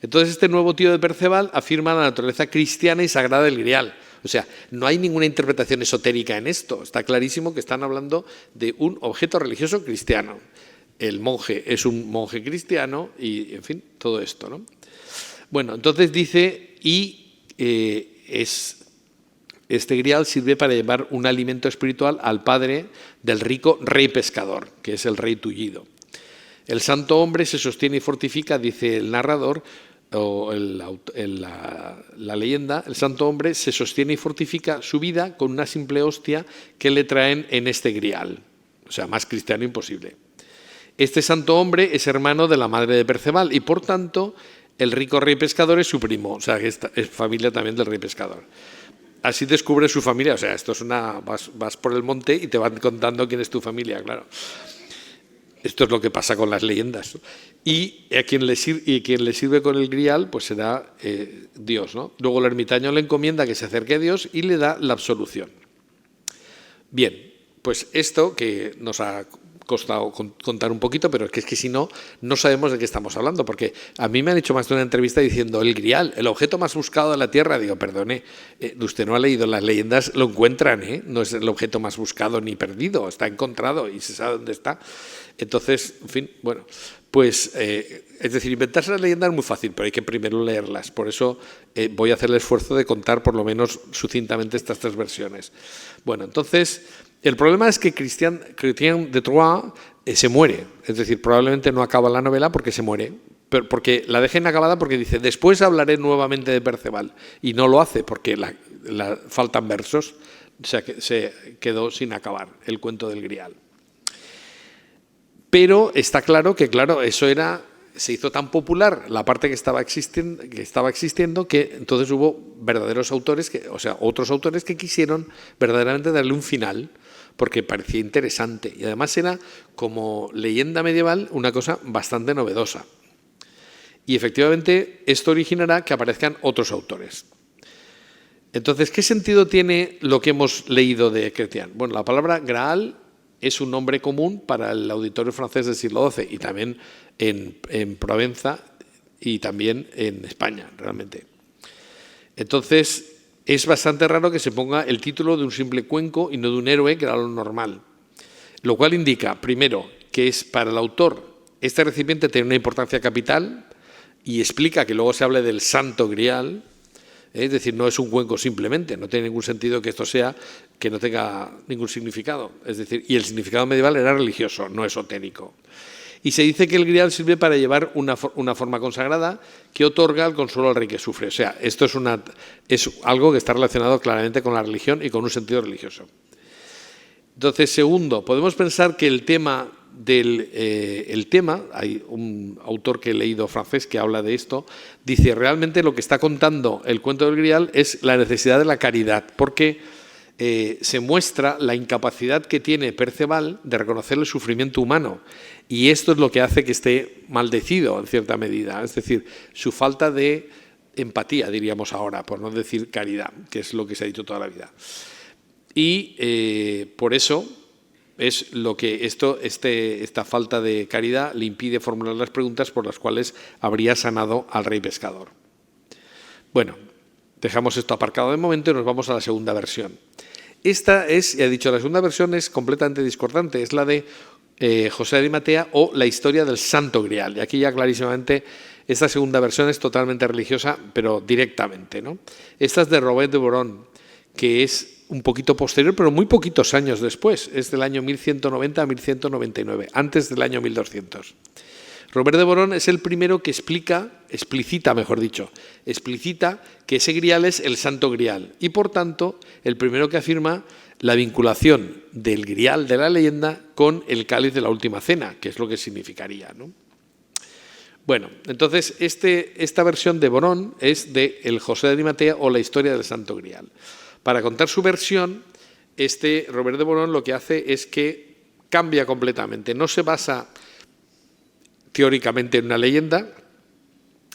Entonces este nuevo tío de Perceval afirma la naturaleza cristiana y sagrada del grial. O sea, no hay ninguna interpretación esotérica en esto. Está clarísimo que están hablando de un objeto religioso cristiano. El monje es un monje cristiano y, en fin, todo esto, ¿no? Bueno, entonces dice, este grial sirve para llevar un alimento espiritual al padre del rico rey pescador, que es el rey tullido. El santo hombre se sostiene y fortifica, dice el narrador, o la leyenda, el santo hombre se sostiene y fortifica su vida con una simple hostia que le traen en este grial. O sea, más cristiano imposible. Este santo hombre es hermano de la madre de Perceval y, por tanto, el rico rey pescador es su primo, o sea, que es familia también del rey pescador. Así descubre su familia, o sea, esto es vas por el monte y te van contando quién es tu familia, claro. Esto es lo que pasa con las leyendas. Y quien le sirve con el grial, pues será Dios, ¿no? Luego el ermitaño le encomienda que se acerque a Dios y le da la absolución. Bien, pues esto que nos ha costado contar un poquito, pero es que si no, no sabemos de qué estamos hablando, porque a mí me han hecho más de una entrevista diciendo el grial, el objeto más buscado de la Tierra. Digo, perdone, usted no ha leído las leyendas, lo encuentran, no es el objeto más buscado ni perdido, está encontrado y se sabe dónde está. Entonces, en fin, bueno, Pues, es decir, inventarse las leyendas es muy fácil, pero hay que primero leerlas. Por eso voy a hacer el esfuerzo de contar por lo menos sucintamente estas 3 versiones. Bueno, entonces, el problema es que Chrétien de Troyes se muere. Es decir, probablemente no acaba la novela porque se muere. Porque la deja inacabada porque dice, después hablaré nuevamente de Perceval. Y no lo hace porque faltan versos. O sea, que se quedó sin acabar el cuento del Grial. Pero está claro que, eso se hizo tan popular la parte que estaba existiendo que entonces hubo verdaderos autores, otros autores que quisieron verdaderamente darle un final porque parecía interesante y además era como leyenda medieval una cosa bastante novedosa. Y efectivamente esto originará que aparezcan otros autores. Entonces, ¿qué sentido tiene lo que hemos leído de Chrétien? Bueno, la palabra Graal es un nombre común para el auditorio francés del siglo XII y también en Provenza y también en España, realmente. Entonces, es bastante raro que se ponga el título de un simple cuenco y no de un héroe, que era lo normal. Lo cual indica, primero, que es para el autor este recipiente tiene una importancia capital y explica que luego se hable del Santo Grial. Es decir, no es un cuenco simplemente, no tiene ningún sentido que esto sea, que no tenga ningún significado. Es decir, y el significado medieval era religioso, no esotérico. Y se dice que el Grial sirve para llevar una forma consagrada que otorga el consuelo al rey que sufre. O sea, esto es algo que está relacionado claramente con la religión y con un sentido religioso. Entonces, segundo, podemos pensar que el tema, hay un autor que he leído francés que habla de esto, dice realmente lo que está contando el cuento del Grial es la necesidad de la caridad, porque se muestra la incapacidad que tiene Perceval de reconocer el sufrimiento humano y esto es lo que hace que esté maldecido en cierta medida, es decir, su falta de empatía, diríamos ahora, por no decir caridad, que es lo que se ha dicho toda la vida. Y por eso es lo que esta falta de caridad le impide formular las preguntas por las cuales habría sanado al rey pescador. Bueno, dejamos esto aparcado de momento y nos vamos a la segunda versión. Esta es, ya he dicho, la segunda versión es completamente discordante, es la de José de Arimatea o la historia del Santo Grial. Y aquí ya clarísimamente esta segunda versión es totalmente religiosa, pero directamente, ¿no? Esta es de Robert de Boron, que es un poquito posterior, pero muy poquitos años después. Es del año 1190 a 1199, antes del año 1200. Robert de Boron es el primero que explicita que ese Grial es el Santo Grial y, por tanto, el primero que afirma la vinculación del Grial de la leyenda con el cáliz de la última cena, que es lo que significaría, ¿no? Bueno, entonces esta versión de Boron es de el José de Arimatea o la historia del Santo Grial. Para contar su versión, Robert de Boron lo que hace es que cambia completamente. No se basa teóricamente en una leyenda,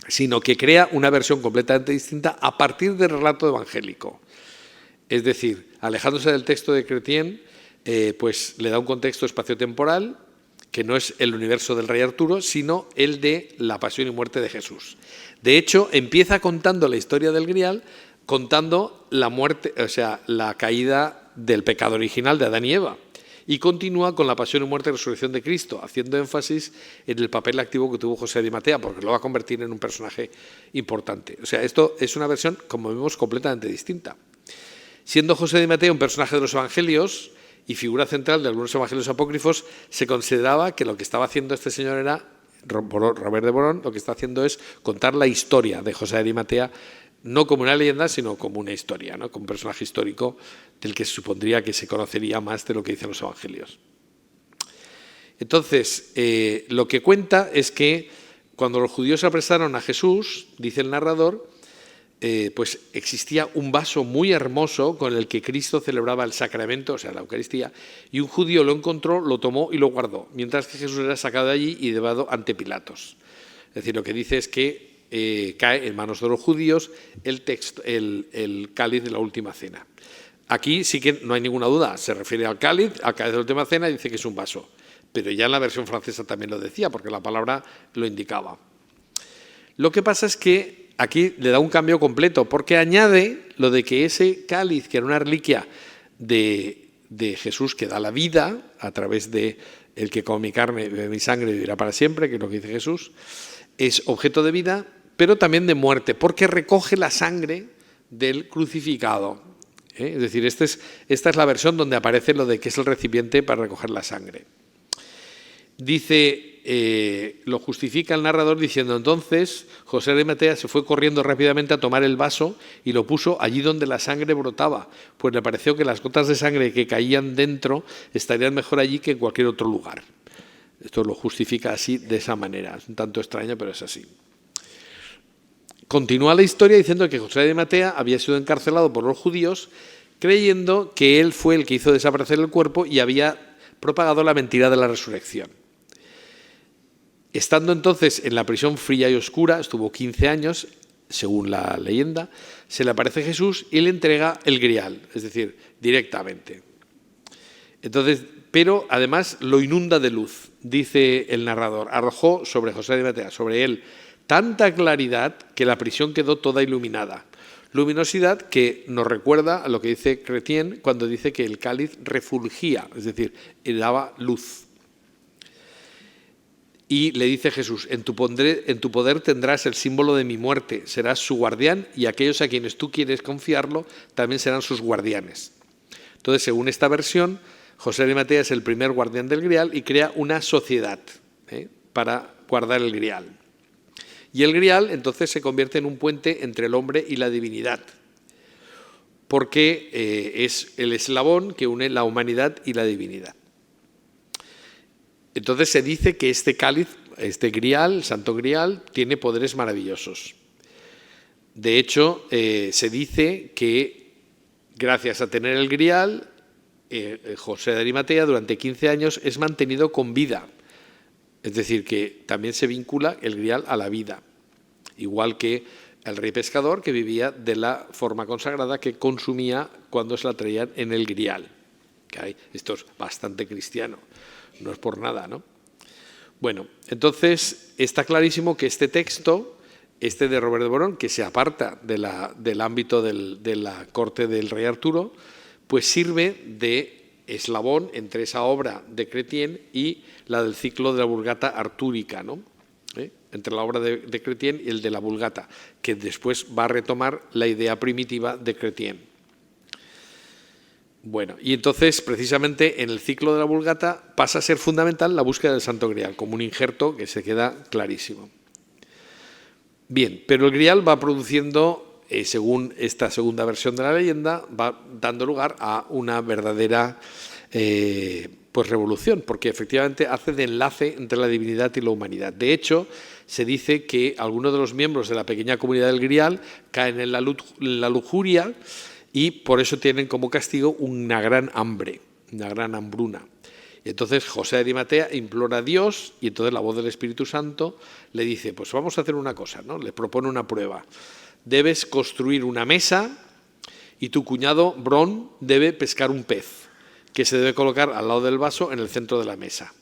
sino que crea una versión completamente distinta a partir del relato evangélico. Es decir, alejándose del texto de Chrétien, pues le da un contexto espaciotemporal que no es el universo del rey Arturo, sino el de la pasión y muerte de Jesús. De hecho, empieza contando la historia del Grial, contando la muerte, o sea, la caída del pecado original de Adán y Eva, y continúa con la pasión y muerte y resurrección de Cristo, haciendo énfasis en el papel activo que tuvo José de Arimatea, porque lo va a convertir en un personaje importante. O sea, esto es una versión, como vemos, completamente distinta. Siendo José de Arimatea un personaje de los evangelios y figura central de algunos evangelios apócrifos, se consideraba que lo que estaba haciendo este señor era, Robert de Boron, lo que está haciendo es contar la historia de José de Arimatea, no como una leyenda, sino como una historia, ¿no? Como un personaje histórico del que se supondría que se conocería más de lo que dicen los evangelios. Entonces, lo que cuenta es que cuando los judíos se apresaron a Jesús, dice el narrador, pues existía un vaso muy hermoso con el que Cristo celebraba el sacramento, o sea, la Eucaristía, y un judío lo encontró, lo tomó y lo guardó, mientras que Jesús era sacado de allí y llevado ante Pilatos. Es decir, lo que dice es que cae en manos de los judíos el cáliz de la última cena. Aquí sí que no hay ninguna duda, se refiere al cáliz de la última cena y dice que es un vaso. Pero ya en la versión francesa también lo decía, porque la palabra lo indicaba. Lo que pasa es que aquí le da un cambio completo, porque añade lo de que ese cáliz, que era una reliquia de Jesús que da la vida a través de el que come mi carne y bebe mi sangre vivirá para siempre, que es lo que dice Jesús, es objeto de vida, pero también de muerte, porque recoge la sangre del crucificado. Es decir, esta es la versión donde aparece lo de que es el recipiente para recoger la sangre. Dice, lo justifica el narrador diciendo, entonces José de Arimatea se fue corriendo rápidamente a tomar el vaso y lo puso allí donde la sangre brotaba, pues le pareció que las gotas de sangre que caían dentro estarían mejor allí que en cualquier otro lugar. Esto lo justifica así, de esa manera. Es un tanto extraño, pero es así. Continúa la historia diciendo que José de Arimatea había sido encarcelado por los judíos creyendo que él fue el que hizo desaparecer el cuerpo y había propagado la mentira de la resurrección. Estando entonces en la prisión fría y oscura, estuvo 15 años, según la leyenda, se le aparece Jesús y le entrega el grial, es decir, directamente. Entonces, pero además lo inunda de luz, dice el narrador, arrojó sobre José de Arimatea, sobre él, tanta claridad que la prisión quedó toda iluminada. Luminosidad que nos recuerda a lo que dice Chrétien cuando dice que el cáliz refulgía, es decir, daba luz. Y le dice Jesús, en tu poder tendrás el símbolo de mi muerte, serás su guardián y aquellos a quienes tú quieres confiarlo también serán sus guardianes. Entonces, según esta versión, José de Arimatea es el primer guardián del grial y crea una sociedad para guardar el grial. Y el grial entonces se convierte en un puente entre el hombre y la divinidad, porque es el eslabón que une la humanidad y la divinidad. Entonces se dice que este cáliz, este grial, el santo grial, tiene poderes maravillosos. De hecho, se dice que gracias a tener el grial, José de Arimatea durante 15 años es mantenido con vida. Es decir, que también se vincula el grial a la vida. Igual que el rey pescador que vivía de la forma consagrada que consumía cuando se la traían en el grial. Esto es bastante cristiano. No es por nada, ¿no? Bueno, entonces está clarísimo que este texto, de Robert de Borón, que se aparta del ámbito de la corte del rey Arturo, pues sirve de eslabón entre esa obra de Chrétien y la del ciclo de la Vulgata artúrica, ¿no? Entre la obra de Chrétien y el de la Vulgata, que después va a retomar la idea primitiva de Chrétien. Bueno, y entonces, precisamente, en el ciclo de la Vulgata pasa a ser fundamental la búsqueda del Santo Grial, como un injerto que se queda clarísimo. Bien, pero el Grial va produciendo, según esta segunda versión de la leyenda, va dando lugar a una verdadera pues revolución, porque efectivamente hace de enlace entre la divinidad y la humanidad. De hecho, se dice que algunos de los miembros de la pequeña comunidad del Grial caen en la lujuria y por eso tienen como castigo una gran hambre, una gran hambruna. Y entonces José de Arimatea implora a Dios y entonces la voz del Espíritu Santo le dice, pues vamos a hacer una cosa, ¿no? Le propone una prueba. Debes construir una mesa y tu cuñado Bron debe pescar un pez que se debe colocar al lado del vaso en el centro de la mesa.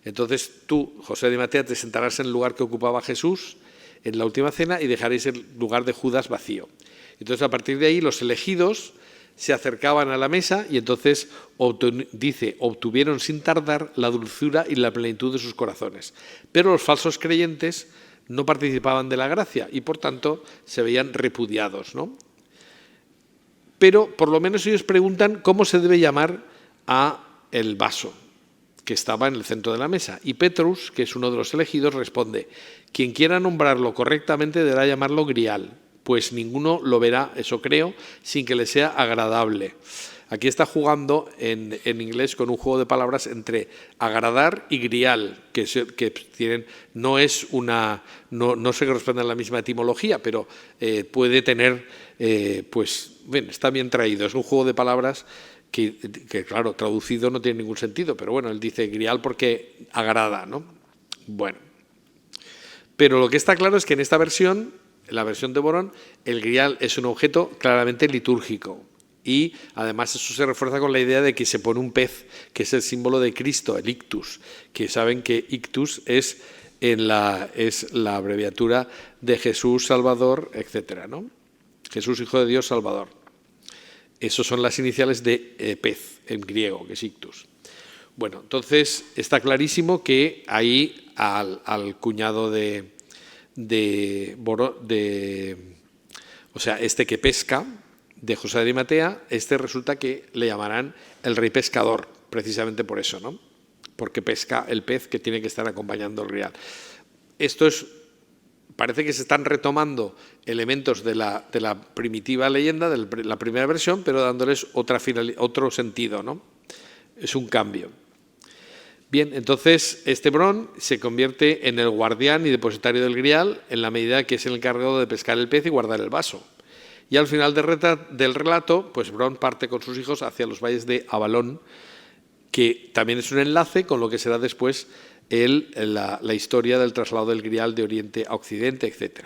Entonces tú, José de Arimatea, te sentarás en el lugar que ocupaba Jesús en la última cena y dejaréis el lugar de Judas vacío. Entonces, a partir de ahí, los elegidos se acercaban a la mesa y entonces, dice, obtuvieron sin tardar la dulzura y la plenitud de sus corazones. Pero los falsos creyentes no participaban de la gracia y, por tanto, se veían repudiados, ¿no? Pero, por lo menos, ellos preguntan cómo se debe llamar a el vaso que estaba en el centro de la mesa. Y Petrus, que es uno de los elegidos, responde, quien quiera nombrarlo correctamente deberá llamarlo grial, pues ninguno lo verá, eso creo, sin que le sea agradable. Aquí está jugando en inglés con un juego de palabras entre agradar y grial, que tienen, no se corresponden a la misma etimología, pero puede tener, pues, bien, está bien traído. Es un juego de palabras que, claro, traducido no tiene ningún sentido, pero bueno, él dice grial porque agrada, ¿no? Bueno, pero lo que está claro es que en esta versión, la versión de Borón, el grial es un objeto claramente litúrgico y además eso se refuerza con la idea de que se pone un pez, que es el símbolo de Cristo, el ictus, que saben que ictus es la abreviatura de Jesús Salvador, etcétera, ¿no? Jesús Hijo de Dios Salvador. Esas son las iniciales de pez en griego, que es ictus. Bueno, entonces está clarísimo que ahí al cuñado o sea, este que pesca, de José de Arimatea, resulta que le llamarán el rey pescador, precisamente por eso, ¿no? Porque pesca el pez que tiene que estar acompañando el grial. Parece que se están retomando elementos de la primitiva leyenda, de la primera versión, pero dándoles otro sentido, ¿no? Es un cambio. Bien, entonces este Bron se convierte en el guardián y depositario del grial en la medida que es el encargado de pescar el pez y guardar el vaso. Y al final del relato, pues Bron parte con sus hijos hacia los valles de Avalon, que también es un enlace con lo que será después la historia del traslado del grial de Oriente a Occidente, etc.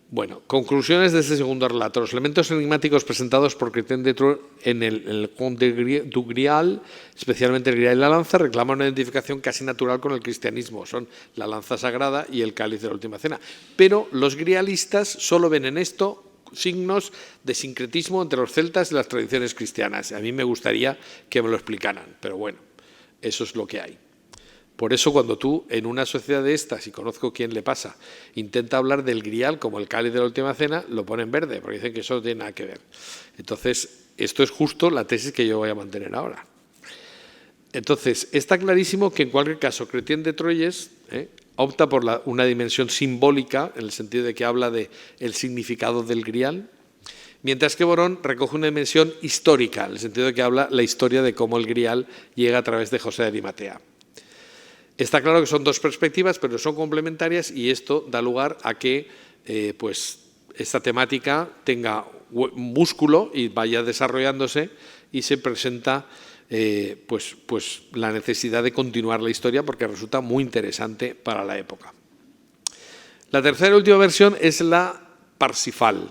Bueno, conclusiones de este segundo relato. Los elementos enigmáticos presentados por Chrétien de Troyes en el Conte du Grial, especialmente el grial y la lanza, reclaman una identificación casi natural con el cristianismo. Son la lanza sagrada y el cáliz de la última cena. Pero los grialistas solo ven en esto signos de sincretismo entre los celtas y las tradiciones cristianas. A mí me gustaría que me lo explicaran, pero bueno, eso es lo que hay. Por eso cuando tú, en una sociedad de estas, y conozco quién le pasa, intenta hablar del grial como el cáliz de la última cena, lo ponen verde, porque dicen que eso no tiene nada que ver. Entonces, esto es justo la tesis que yo voy a mantener ahora. Entonces, está clarísimo que en cualquier caso, Chrétien de Troyes opta por una dimensión simbólica, en el sentido de que habla del significado del grial, mientras que Borón recoge una dimensión histórica, en el sentido de que habla la historia de cómo el grial llega a través de José de Arimatea. Está claro que son dos perspectivas, pero son complementarias y esto da lugar a que pues, esta temática tenga músculo y vaya desarrollándose y se presenta pues la necesidad de continuar la historia porque resulta muy interesante para la época. La tercera y última versión es la Parsifal,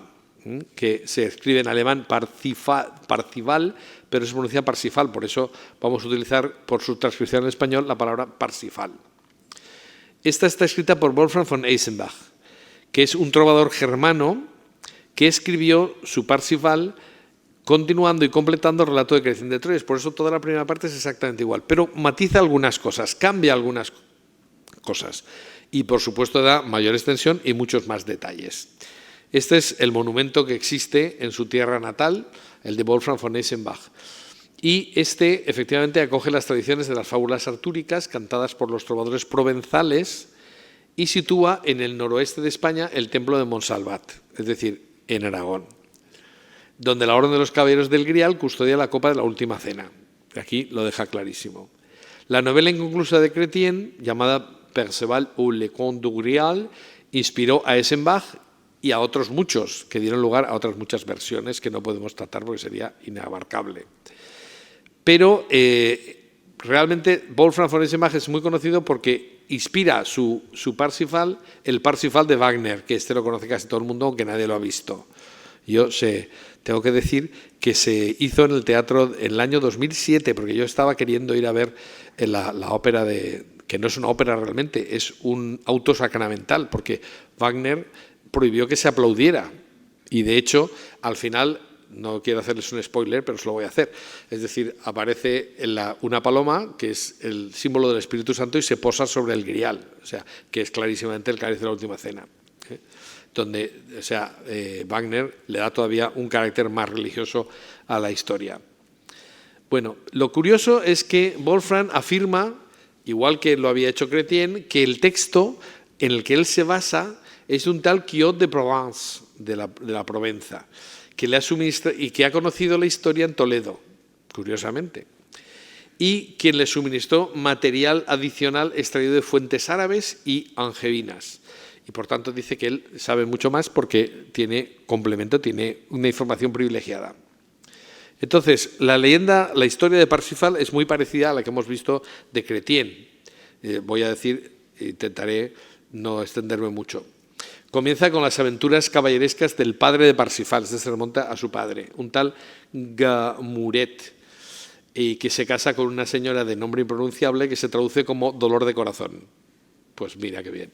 que se escribe en alemán Parzival, pero se pronuncia Parsifal, por eso vamos a utilizar por su transcripción en español la palabra Parsifal. Esta está escrita por Wolfram von Eisenbach, que es un trovador germano que escribió su Parsifal continuando y completando el relato de Chrétien de Troyes. Por eso toda la primera parte es exactamente igual, pero matiza algunas cosas, cambia algunas cosas y por supuesto da mayor extensión y muchos más detalles. Este es el monumento que existe en su tierra natal, el de Wolfram von Eisenbach. Y este efectivamente acoge las tradiciones de las fábulas artúricas cantadas por los trovadores provenzales y sitúa en el noroeste de España el templo de Monsalvat, es decir, en Aragón, donde la Orden de los Caballeros del Grial custodia la copa de la última cena. Aquí lo deja clarísimo. La novela inconclusa de Chrétien, llamada Perceval ou le Conte du Grial, inspiró a Eisenbach y a otros muchos, que dieron lugar a otras muchas versiones que no podemos tratar porque sería inabarcable. Pero realmente Wolfram von Eisenbach es muy conocido porque inspira su Parsifal, el Parsifal de Wagner, que lo conoce casi todo el mundo, aunque nadie lo ha visto. Tengo que decir que se hizo en el teatro en el año 2007, porque yo estaba queriendo ir a ver la ópera que no es una ópera realmente, es un auto sacramental, porque Wagner prohibió que se aplaudiera y de hecho al final, no quiero hacerles un spoiler pero se lo voy a hacer, es decir, aparece una paloma que es el símbolo del Espíritu Santo y se posa sobre el grial, o sea, que es clarísimamente el cáliz de la última cena, donde Wagner le da todavía un carácter más religioso a la historia. Bueno, lo curioso es que Wolfram afirma, igual que lo había hecho Chrétien, que el texto en el que él se basa es un tal Quixote de Provence, de la Provenza, que le ha suministrado y que ha conocido la historia en Toledo, curiosamente, y quien le suministró material adicional extraído de fuentes árabes y angevinas. Y por tanto dice que él sabe mucho más porque tiene una información privilegiada. Entonces, la historia de Parsifal es muy parecida a la que hemos visto de Chrétien. Voy a decir, intentaré no extenderme mucho. Comienza con las aventuras caballerescas del padre de Parsifal, se remonta a su padre, un tal Gamuret, que se casa con una señora de nombre impronunciable que se traduce como dolor de corazón. Pues mira qué bien.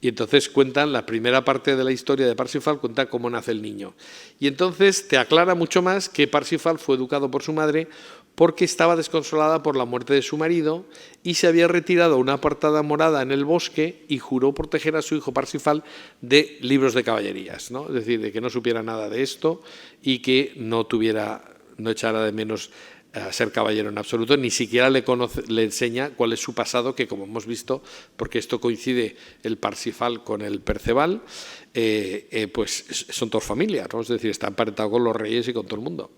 Y entonces cuentan, la primera parte de la historia de Parsifal cuenta cómo nace el niño. Y entonces te aclara mucho más que Parsifal fue educado por su madre porque estaba desconsolada por la muerte de su marido y se había retirado a una apartada morada en el bosque y juró proteger a su hijo Parsifal de libros de caballerías, ¿no? Es decir, de que no supiera nada de esto y que no echara de menos a ser caballero en absoluto, ni siquiera le enseña cuál es su pasado, que como hemos visto, porque esto coincide el Parsifal con el Perceval, pues son todos familia, ¿no? Es decir, está emparentado con los reyes y con todo el mundo.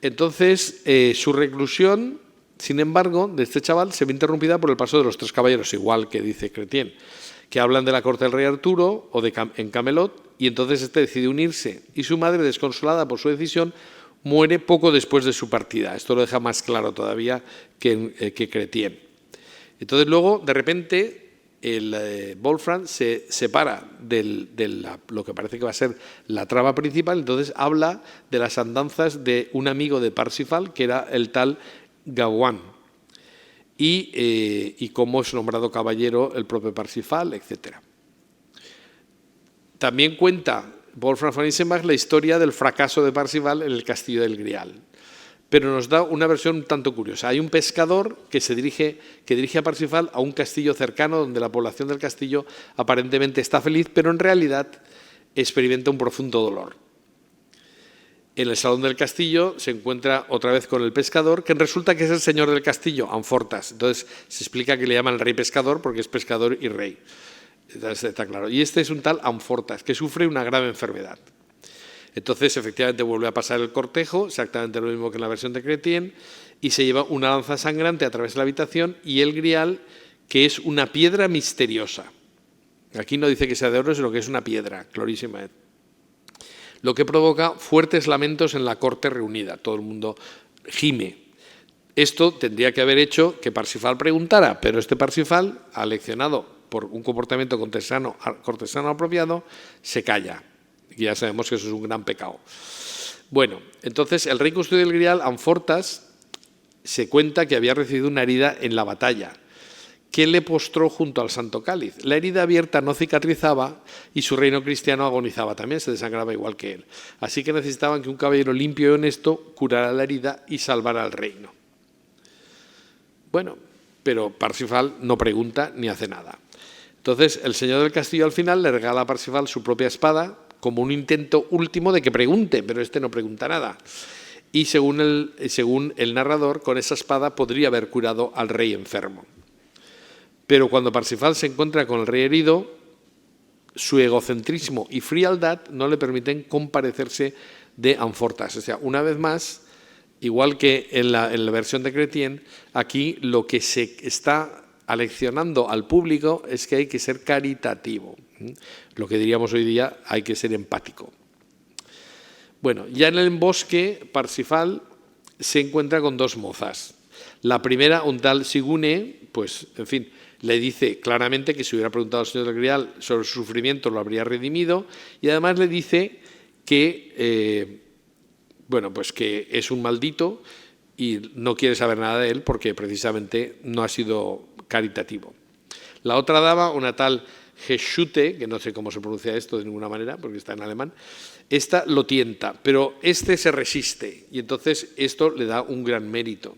Entonces, su reclusión, sin embargo, de este chaval se ve interrumpida por el paso de los 3 caballeros, igual que dice Chrétien, que hablan de la corte del rey Arturo o en Camelot, y entonces este decide unirse, y su madre, desconsolada por su decisión, muere poco después de su partida. Esto lo deja más claro todavía que Chrétien. Entonces luego, de repente, el Wolfram se separa de lo que parece que va a ser la trama principal, entonces habla de las andanzas de un amigo de Parsifal, que era el tal Gawain, y cómo es nombrado caballero el propio Parsifal, etc. También cuenta Wolfram von Eschenbach la historia del fracaso de Parsifal en el castillo del Grial, pero nos da una versión un tanto curiosa. Hay un pescador que dirige a Parsifal a un castillo cercano donde la población del castillo aparentemente está feliz, pero en realidad experimenta un profundo dolor. En el salón del castillo se encuentra otra vez con el pescador, que resulta que es el señor del castillo, Anfortas. Entonces se explica que le llaman el rey pescador porque es pescador y rey. Entonces, está claro. Y este es un tal Anfortas, que sufre una grave enfermedad. Entonces, efectivamente, vuelve a pasar el cortejo, exactamente lo mismo que en la versión de Chrétien, y se lleva una lanza sangrante a través de la habitación y el grial, que es una piedra misteriosa. Aquí no dice que sea de oro, sino que es una piedra, clarísima. Lo que provoca fuertes lamentos en la corte reunida. Todo el mundo gime. Esto tendría que haber hecho que Parsifal preguntara, pero este Parsifal, aleccionado por un comportamiento cortesano apropiado, se calla. Y ya sabemos que eso es un gran pecado. Bueno, entonces el rey custodio del Grial, Anfortas, se cuenta que había recibido una herida en la batalla, que le postró junto al Santo Cáliz. La herida abierta no cicatrizaba y su reino cristiano agonizaba también, se desangraba igual que él. Así que necesitaban que un caballero limpio y honesto curara la herida y salvara al reino. Bueno, pero Parsifal no pregunta ni hace nada. Entonces, el señor del castillo al final le regala a Parsifal su propia espada como un intento último de que pregunte, pero este no pregunta nada. Y según el narrador, con esa espada podría haber curado al rey enfermo. Pero cuando Parsifal se encuentra con el rey herido, su egocentrismo y frialdad no le permiten compadecerse de Anfortas. O sea, una vez más, igual que en la versión de Chrétien, aquí lo que se está aleccionando al público es que hay que ser caritativo. Lo que diríamos hoy día, hay que ser empático. Bueno, ya en el bosque, Parsifal se encuentra con 2 mozas. La primera, un tal Sigune, pues, en fin, le dice claramente que si hubiera preguntado al señor del Grial sobre su sufrimiento lo habría redimido, y además le dice que, pues que es un maldito y no quiere saber nada de él porque precisamente no ha sido caritativo. La otra dama, una tal Geschute, que no sé cómo se pronuncia esto de ninguna manera porque está en alemán, esta lo tienta, pero este se resiste y entonces esto le da un gran mérito,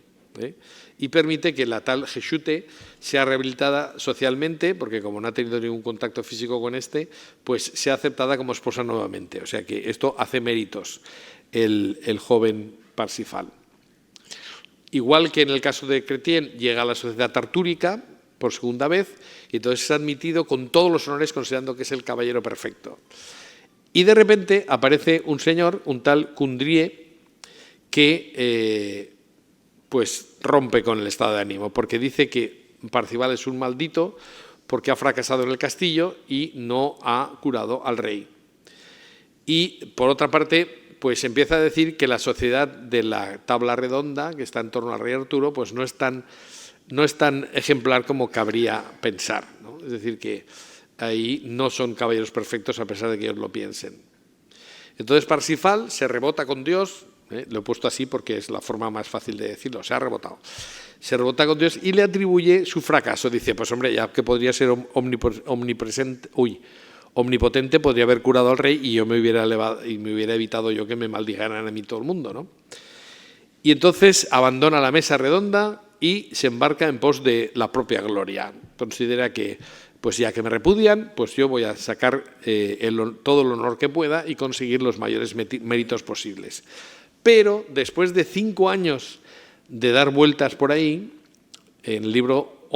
y permite que la tal Geschute sea rehabilitada socialmente, porque como no ha tenido ningún contacto físico con este, pues sea aceptada como esposa nuevamente. O sea que esto hace méritos el joven Parsifal. Igual que en el caso de Chrétien, llega a la sociedad artúrica por segunda vez y entonces es admitido con todos los honores considerando que es el caballero perfecto. Y de repente aparece un señor, un tal Kundrie, que pues rompe con el estado de ánimo, porque dice que Parsifal es un maldito porque ha fracasado en el castillo y no ha curado al rey. Y por otra parte, pues empieza a decir que la sociedad de la tabla redonda, que está en torno al rey Arturo, pues no es tan ejemplar como cabría pensar, ¿no? Es decir, que ahí no son caballeros perfectos a pesar de que ellos lo piensen. Entonces Parsifal se rebota con Dios, lo he puesto así porque es la forma más fácil de decirlo, se ha rebotado. Se rebota con Dios y le atribuye su fracaso. Dice, pues hombre, ya que podría ser omnipotente, podría haber curado al rey y yo me hubiera evitado yo que me maldijeran a mí todo el mundo, ¿no? Y entonces abandona la mesa redonda y se embarca en pos de la propia gloria. Considera que, pues ya que me repudian, pues yo voy a sacar todo el honor que pueda y conseguir los mayores méritos posibles. Pero después de 5 años de dar vueltas por ahí, en el libro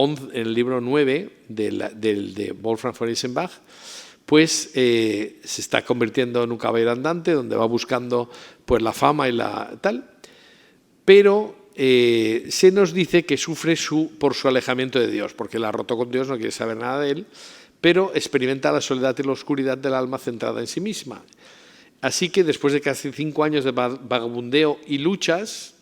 9 de Wolfgang von Eschenbach, pues se está convirtiendo en un caballero andante donde va buscando pues la fama y la tal, pero se nos dice que sufre por su alejamiento de Dios, porque la ha roto con Dios, no quiere saber nada de él, pero experimenta la soledad y la oscuridad del alma centrada en sí misma. Así que después de casi 5 años de vagabundeo y luchas,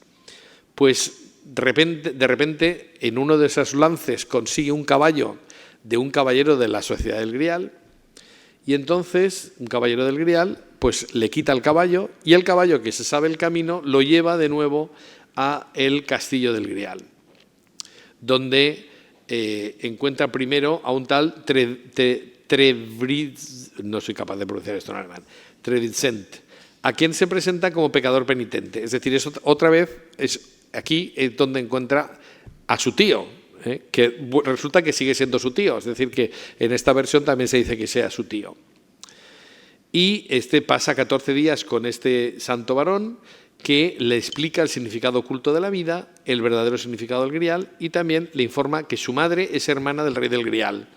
pues de repente en uno de esos lances consigue un caballo de un caballero de la Sociedad del Grial, y entonces un caballero del Grial pues le quita el caballo, y el caballo, que se sabe el camino, lo lleva de nuevo a el castillo del Grial, donde encuentra primero a un tal no soy capaz de pronunciar esto en alemán, Trevidsent, a quien se presenta como pecador penitente. Es decir, otra vez aquí es donde encuentra a su tío, que resulta que sigue siendo su tío, es decir, que en esta versión también se dice que sea su tío. Y pasa 14 días con este santo varón que le explica el significado oculto de la vida, el verdadero significado del Grial, y también le informa que su madre es hermana del rey del Grial.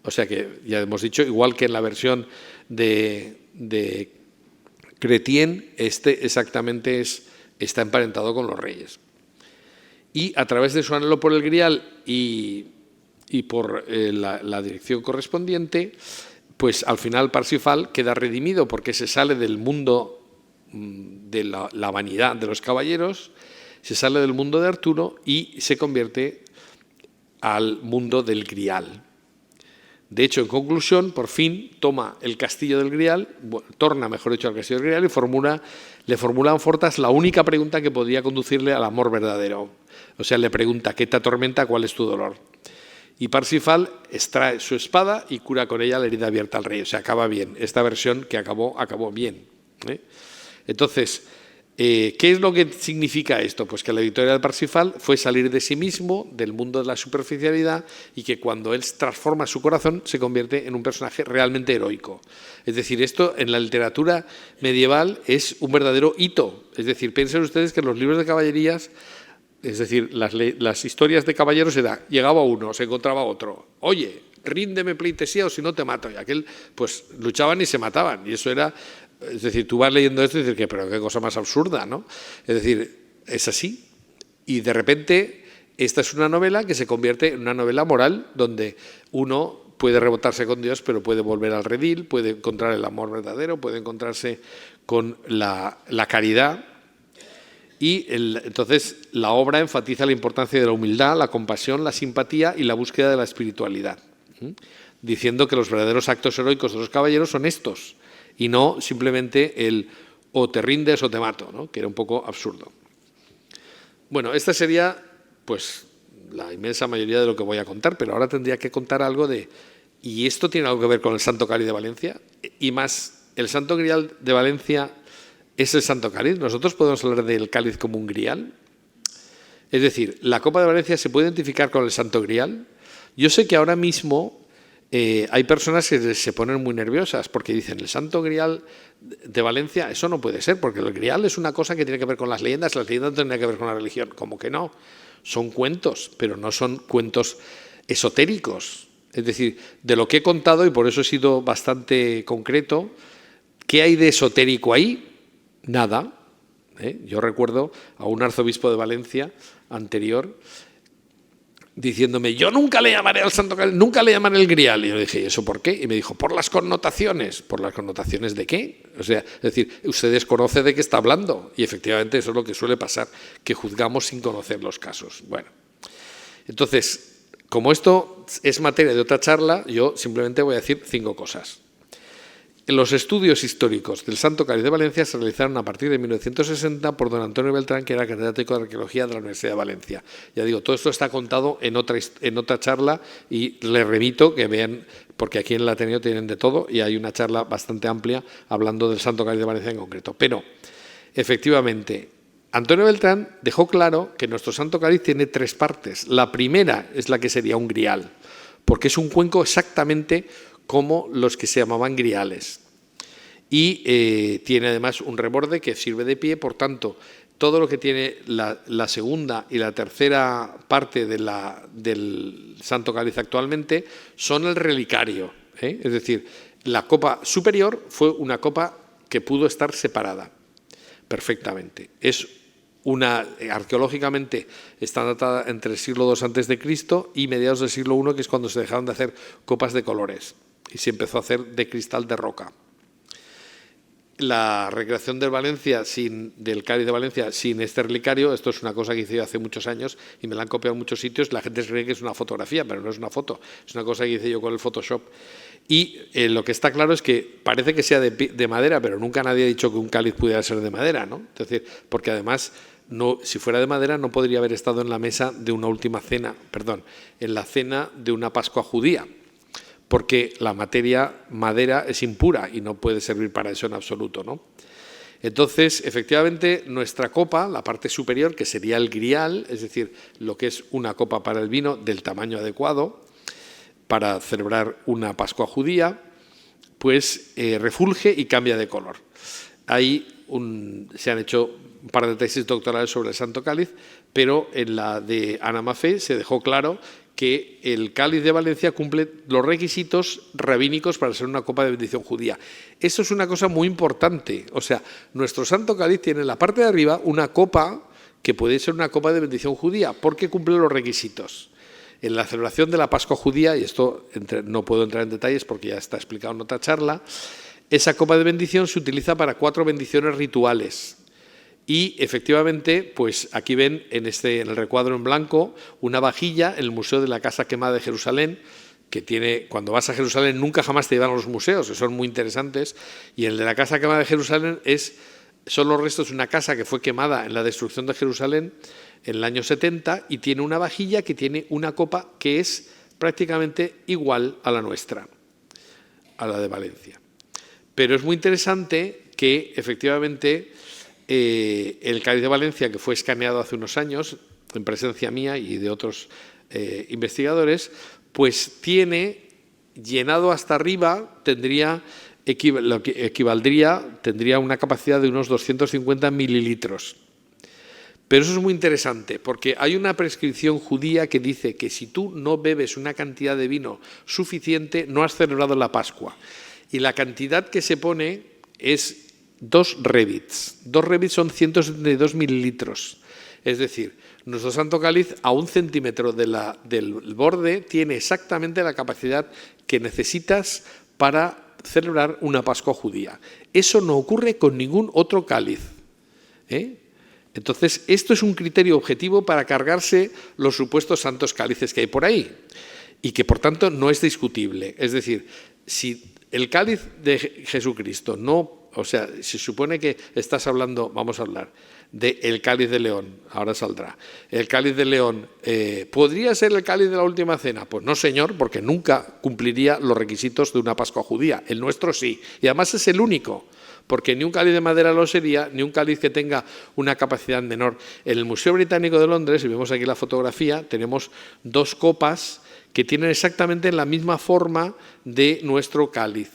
O sea que, ya hemos dicho, igual que en la versión de Chrétien, exactamente está emparentado con los reyes. Y a través de su anhelo por el Grial y por la dirección correspondiente, pues al final Parsifal queda redimido porque se sale del mundo de la vanidad de los caballeros, se sale del mundo de Arturo y se convierte al mundo del Grial. De hecho, en conclusión, por fin toma el castillo del Grial, torna, mejor dicho, al castillo del Grial y le formula a Fortas la única pregunta que podía conducirle al amor verdadero. O sea, le pregunta, ¿qué te atormenta? ¿Cuál es tu dolor? Y Parsifal extrae su espada y cura con ella la herida abierta al rey. O sea, acaba bien. Esta versión que acabó bien. Entonces, ¿qué es lo que significa esto? Pues que la victoria de Parsifal fue salir de sí mismo, del mundo de la superficialidad, y que cuando él transforma su corazón se convierte en un personaje realmente heroico. Es decir, esto en la literatura medieval es un verdadero hito. Es decir, piensen ustedes que en los libros de caballerías, es decir, las historias de caballeros llegaba uno, se encontraba otro. Oye, ríndeme pleitesía o si no te mato. Y aquel, pues luchaban y se mataban. Y eso era... Es decir, tú vas leyendo esto y dices, pero qué cosa más absurda, ¿no? Es decir, es así. Y de repente, esta es una novela que se convierte en una novela moral donde uno puede rebotarse con Dios, pero puede volver al redil, puede encontrar el amor verdadero, puede encontrarse con la caridad. Y entonces la obra enfatiza la importancia de la humildad, la compasión, la simpatía y la búsqueda de la espiritualidad, diciendo que los verdaderos actos heroicos de los caballeros son estos, y no simplemente el o te rindes o te mato, ¿no? Que era un poco absurdo. Bueno, esta sería pues la inmensa mayoría de lo que voy a contar, pero ahora tendría que contar algo ¿y esto tiene algo que ver con el Santo Cáliz de Valencia? Y más, ¿el Santo Grial de Valencia es el Santo Cáliz? ¿Nosotros podemos hablar del cáliz como un grial? Es decir, ¿la Copa de Valencia se puede identificar con el Santo Grial? Yo sé que ahora mismo hay personas que se ponen muy nerviosas porque dicen, el Santo Grial de Valencia, eso no puede ser, porque el Grial es una cosa que tiene que ver con las leyendas no tienen que ver con la religión. ¿Cómo que no? Son cuentos, pero no son cuentos esotéricos. Es decir, de lo que he contado, y por eso he sido bastante concreto, ¿qué hay de esotérico ahí? Nada. Yo recuerdo a un arzobispo de Valencia anterior diciéndome, yo nunca le llamaré al Santo Cáliz, nunca le llamaré el Grial. Y yo le dije, ¿y eso por qué? Y me dijo, por las connotaciones. ¿Por las connotaciones de qué? O sea, es decir, usted desconoce de qué está hablando. Y efectivamente eso es lo que suele pasar, que juzgamos sin conocer los casos. Bueno, entonces, como esto es materia de otra charla, yo simplemente voy a decir 5 cosas. Los estudios históricos del Santo Cáliz de Valencia se realizaron a partir de 1960 por don Antonio Beltrán, que era catedrático de Arqueología de la Universidad de Valencia. Ya digo, todo esto está contado en otra charla y les remito que vean, porque aquí en el Ateneo tienen de todo y hay una charla bastante amplia hablando del Santo Cáliz de Valencia en concreto. Pero, efectivamente, Antonio Beltrán dejó claro que nuestro Santo Cáliz tiene 3 partes. La primera es la que sería un grial, porque es un cuenco exactamente como los que se llamaban griales. Y tiene además un reborde que sirve de pie, por tanto, todo lo que tiene la segunda y la tercera parte del Santo Cáliz actualmente son el relicario. Es decir, la copa superior fue una copa que pudo estar separada perfectamente. Arqueológicamente está datada entre el siglo II a.C. y mediados del siglo I, que es cuando se dejaron de hacer copas de colores y se empezó a hacer de cristal de roca. La recreación del cáliz de Valencia sin este relicario, esto es una cosa que hice yo hace muchos años y me la han copiado en muchos sitios, la gente cree que es una fotografía, pero no es una foto, es una cosa que hice yo con el Photoshop. Y lo que está claro es que parece que sea de madera, pero nunca nadie ha dicho que un cáliz pudiera ser de madera, ¿no? Es decir, porque además, si fuera de madera no podría haber estado en la mesa de una última cena, en la cena de una Pascua judía, porque la madera es impura y no puede servir para eso en absoluto, ¿no? Entonces, efectivamente, nuestra copa, la parte superior, que sería el grial, es decir, lo que es una copa para el vino del tamaño adecuado para celebrar una Pascua judía, pues refulge y cambia de color. Ahí se han hecho un par de tesis doctorales sobre el Santo Cáliz, pero en la de Ana Maffei se dejó claro que el cáliz de Valencia cumple los requisitos rabínicos para ser una copa de bendición judía. Eso es una cosa muy importante. O sea, nuestro Santo Cáliz tiene en la parte de arriba una copa que puede ser una copa de bendición judía, porque cumple los requisitos. En la celebración de la Pascua judía, y esto no puedo entrar en detalles porque ya está explicado en otra charla, esa copa de bendición se utiliza para 4 bendiciones rituales. Y efectivamente, pues aquí ven en el recuadro en blanco una vajilla en el Museo de la Casa Quemada de Jerusalén, que cuando vas a Jerusalén nunca jamás te llevan a los museos, que son muy interesantes, y el de la Casa Quemada de Jerusalén son los restos de una casa que fue quemada en la destrucción de Jerusalén en el año 70 y tiene una vajilla que tiene una copa que es prácticamente igual a la nuestra, a la de Valencia. Pero es muy interesante que efectivamente el cáliz de Valencia, que fue escaneado hace unos años, en presencia mía y de otros investigadores, pues tiene, llenado hasta arriba, tendría una capacidad de unos 250 mililitros. Pero eso es muy interesante, porque hay una prescripción judía que dice que si tú no bebes una cantidad de vino suficiente, no has celebrado la Pascua. Y la cantidad que se pone es 2 revits. 2 revits son 172 mililitros. Es decir, nuestro Santo Cáliz a 1 centímetro del borde tiene exactamente la capacidad que necesitas para celebrar una Pascua judía. Eso no ocurre con ningún otro cáliz. Entonces, esto es un criterio objetivo para cargarse los supuestos santos cálices que hay por ahí y que, por tanto, no es discutible. Es decir, si el cáliz de Jesucristo se supone que estás hablando, vamos a hablar, del cáliz de León, ahora saldrá. El cáliz de León, ¿podría ser el cáliz de la última cena? Pues no, señor, porque nunca cumpliría los requisitos de una Pascua judía. El nuestro sí. Y además es el único, porque ni un cáliz de madera lo sería, ni un cáliz que tenga una capacidad menor. En el Museo Británico de Londres, y vemos aquí la fotografía, tenemos 2 copas que tienen exactamente la misma forma de nuestro cáliz,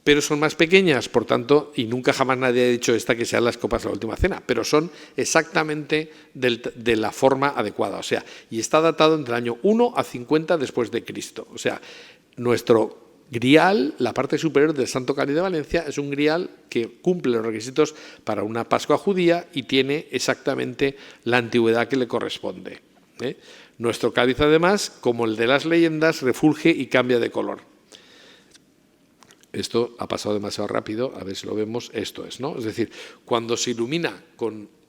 pero son más pequeñas, por tanto, y nunca jamás nadie ha dicho que sean las copas de la última cena, pero son exactamente de la forma adecuada, o sea, y está datado entre el año 1 a 50 después de Cristo. O sea, nuestro grial, la parte superior del Santo Cáliz de Valencia, es un grial que cumple los requisitos para una Pascua judía y tiene exactamente la antigüedad que le corresponde. Nuestro cáliz, además, como el de las leyendas, refulge y cambia de color. Esto ha pasado demasiado rápido, a ver si lo vemos, esto es, ¿no? Es decir, cuando se ilumina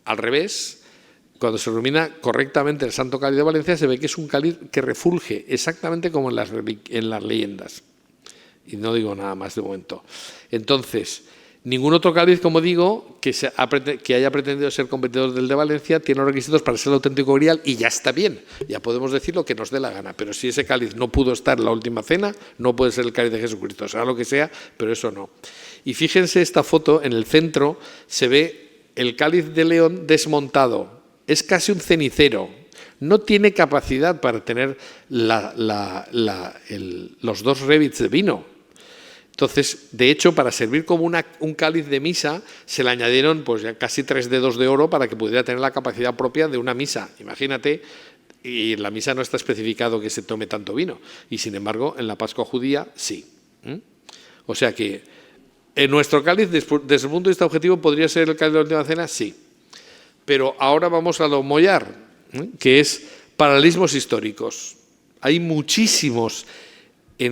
al revés, cuando se ilumina correctamente el Santo Cáliz de Valencia, se ve que es un cáliz que refulge exactamente como en las leyendas. Y no digo nada más de momento. Entonces, ningún otro cáliz, como digo, que haya pretendido ser competidor del de Valencia, tiene los requisitos para ser el auténtico grial y ya está bien. Ya podemos decir lo que nos dé la gana. Pero si ese cáliz no pudo estar en la última cena, no puede ser el cáliz de Jesucristo. Será lo que sea, pero eso no. Y fíjense esta foto, en el centro se ve el cáliz de león desmontado es casi un cenicero, no tiene capacidad para tener los 2 revits de vino. Entonces, de hecho, para servir como un cáliz de misa, se le añadieron pues ya casi 3 dedos de oro para que pudiera tener la capacidad propia de una misa. Imagínate, y en la misa no está especificado que se tome tanto vino, y sin embargo, en la Pascua judía sí. O sea que, en nuestro cáliz, desde el punto de vista objetivo, ¿podría ser el cáliz de la última cena? Sí. Pero ahora vamos a lo mollar, que es paralelismos históricos. Hay muchísimos.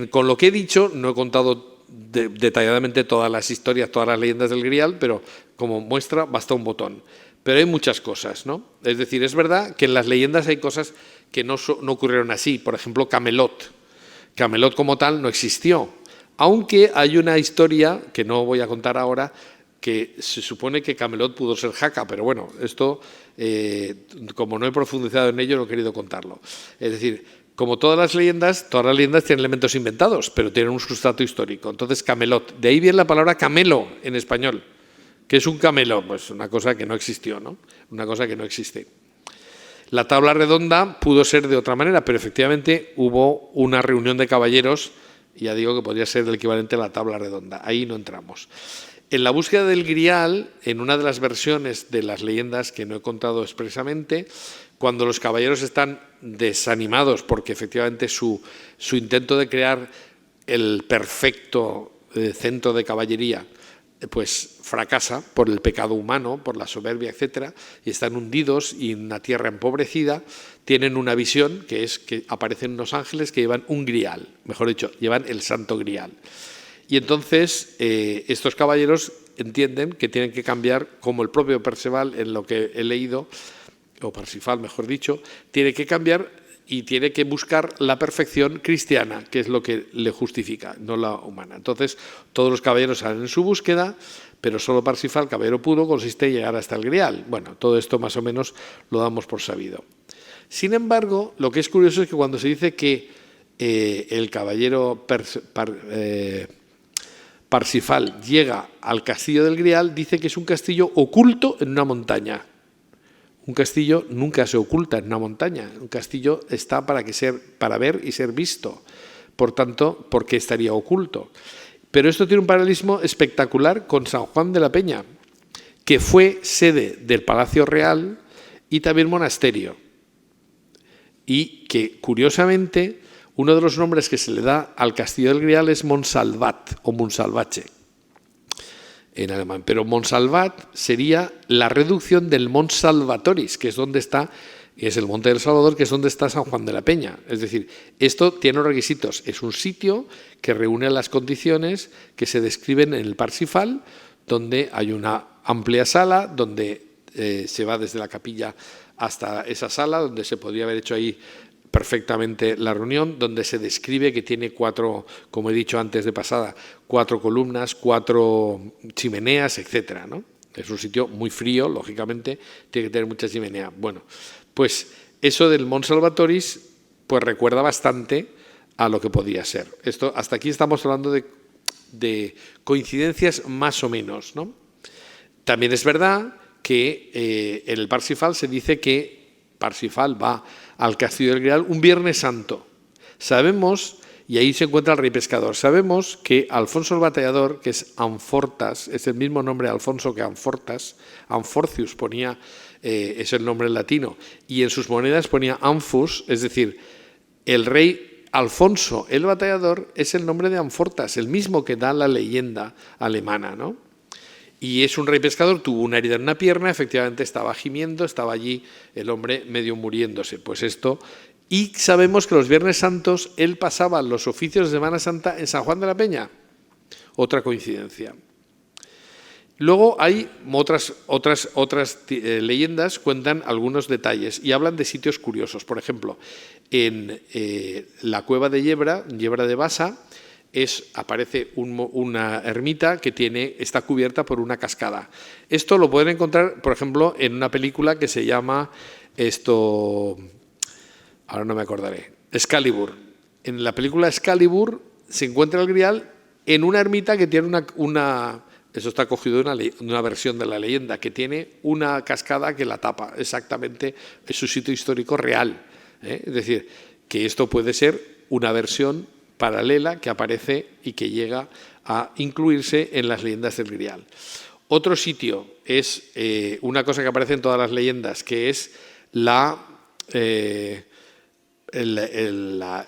Con lo que he dicho, no he contado detalladamente todas las historias, todas las leyendas del Grial, pero como muestra basta un botón. Pero hay muchas cosas, ¿no? Es decir, es verdad que en las leyendas hay cosas que no ocurrieron así. Por ejemplo, Camelot. Camelot como tal no existió. Aunque hay una historia, que no voy a contar ahora, que se supone que Camelot pudo ser Jaca, pero bueno, esto, como no he profundizado en ello, no he querido contarlo. Es decir, como todas las leyendas tienen elementos inventados, pero tienen un sustrato histórico. Entonces, Camelot, de ahí viene la palabra camelo en español. ¿Qué es un camelo? Pues una cosa que no existió, ¿no? Una cosa que no existe. La tabla redonda pudo ser de otra manera, pero efectivamente hubo una reunión de caballeros, y ya digo que podría ser el equivalente a la tabla redonda. Ahí no entramos. En la búsqueda del Grial, en una de las versiones de las leyendas que no he contado expresamente, cuando los caballeros están desanimados porque efectivamente su intento de crear el perfecto centro de caballería pues fracasa por el pecado humano, por la soberbia, etcétera, y están hundidos y en una tierra empobrecida, tienen una visión que es que aparecen unos ángeles que llevan un grial, mejor dicho, llevan el santo grial. Y entonces estos caballeros entienden que tienen que cambiar, como el propio Perceval, en lo que he leído, o Parsifal, mejor dicho, tiene que cambiar y tiene que buscar la perfección cristiana, que es lo que le justifica, no la humana. Entonces, todos los caballeros salen en su búsqueda, pero solo Parsifal, caballero puro, consiste en llegar hasta el Grial. Bueno, todo esto más o menos lo damos por sabido. Sin embargo, lo que es curioso es que cuando se dice que el caballero Parsifal llega al castillo del Grial, dice que es un castillo oculto en una montaña. Un castillo nunca se oculta en una montaña. Un castillo está para ver y ser visto. Por tanto, ¿por qué estaría oculto? Pero esto tiene un paralelismo espectacular con San Juan de la Peña, que fue sede del Palacio Real y también monasterio. Y que, curiosamente, uno de los nombres que se le da al castillo del Grial es Montsalvat o Montsalvache en alemán, pero Montsalvat sería la reducción del Mont Salvatoris, que es donde está, es el Monte del Salvador, que es donde está San Juan de la Peña. Es decir, esto tiene unos requisitos, es un sitio que reúne las condiciones que se describen en el Parsifal, donde hay una amplia sala, donde se va desde la capilla hasta esa sala, donde se podría haber hecho ahí perfectamente la reunión, donde se describe que tiene 4, como he dicho antes de pasada, 4 columnas, 4 chimeneas, etcétera, ¿no? Es un sitio muy frío, lógicamente, tiene que tener mucha chimenea. Bueno, pues eso del Mont Salvatoris pues recuerda bastante a lo que podía ser. Esto, hasta aquí estamos hablando de coincidencias más o menos, ¿no? También es verdad que en el Parsifal se dice que Parsifal va al Castillo del Grial un Viernes Santo. Sabemos, y ahí se encuentra el rey pescador, sabemos que Alfonso el Batallador, que es Amfortas, es el mismo nombre de Alfonso que Amfortas, Amforcius ponía, es el nombre en latino, y en sus monedas ponía Amfus, es decir, el rey Alfonso el Batallador es el nombre de Amfortas, el mismo que da la leyenda alemana, ¿no? Y es un rey pescador, tuvo una herida en una pierna, efectivamente estaba gimiendo, estaba allí el hombre medio muriéndose. Pues esto, y sabemos que los Viernes Santos él pasaba los oficios de Semana Santa en San Juan de la Peña. Otra coincidencia. Luego hay otras leyendas, cuentan algunos detalles y hablan de sitios curiosos. Por ejemplo, en la cueva de Yebra de Basa, aparece una ermita que está cubierta por una cascada. Esto lo pueden encontrar, por ejemplo, en una película que se llama ahora no me acordaré, Excalibur. En la película Excalibur se encuentra el Grial en una ermita que tiene una Eso está cogido de una versión de la leyenda que tiene una cascada que la tapa. Exactamente, es su sitio histórico real. Es decir, que esto puede ser una versión paralela que aparece y que llega a incluirse en las leyendas del Grial. Otro sitio es una cosa que aparece en todas las leyendas, que es la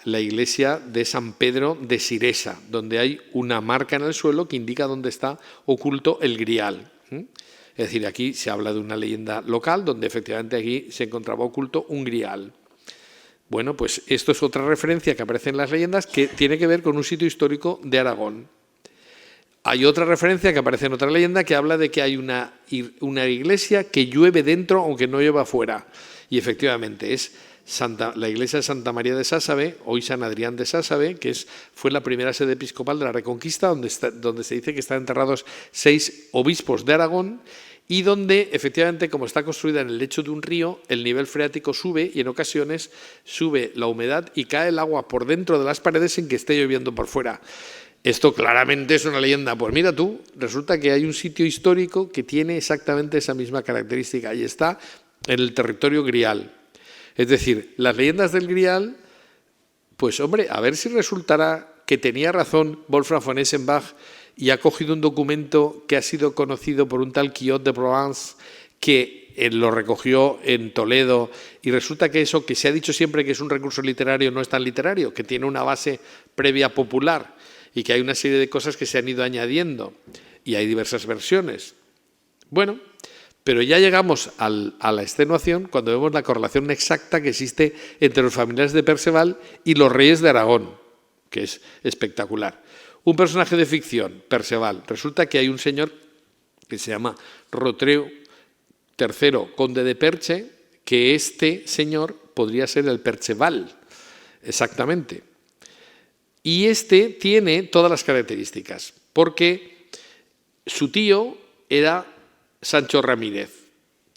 iglesia de San Pedro de Siresa, donde hay una marca en el suelo que indica dónde está oculto el Grial. Es decir, aquí se habla de una leyenda local donde efectivamente aquí se encontraba oculto un Grial. Bueno, pues esto es otra referencia que aparece en las leyendas que tiene que ver con un sitio histórico de Aragón. Hay otra referencia que aparece en otra leyenda que habla de que hay una iglesia que llueve dentro aunque no llueva afuera. Y efectivamente es la iglesia de Santa María de Sásabe, hoy San Adrián de Sásabe, que fue la primera sede episcopal de la Reconquista, donde se dice que están enterrados 6 obispos de Aragón y donde efectivamente, como está construida en el lecho de un río, el nivel freático sube y en ocasiones sube la humedad y cae el agua por dentro de las paredes sin que esté lloviendo por fuera. Esto claramente es una leyenda. Pues mira tú, resulta que hay un sitio histórico que tiene exactamente esa misma característica y está en el territorio Grial. Es decir, las leyendas del Grial, pues hombre, a ver si resultará que tenía razón Wolfram von Eschenbach y ha cogido un documento que ha sido conocido por un tal Quillot de Provence que lo recogió en Toledo y resulta que eso que se ha dicho siempre que es un recurso literario no es tan literario, que tiene una base previa popular y que hay una serie de cosas que se han ido añadiendo y hay diversas versiones. Bueno, pero ya llegamos a la extenuación cuando vemos la correlación exacta que existe entre los familiares de Perceval y los reyes de Aragón, que es espectacular. Un personaje de ficción, Perceval. Resulta que hay un señor que se llama Rotreu III, conde de Perche, que este señor podría ser el Perceval, exactamente. Y este tiene todas las características, porque su tío era Sancho Ramírez,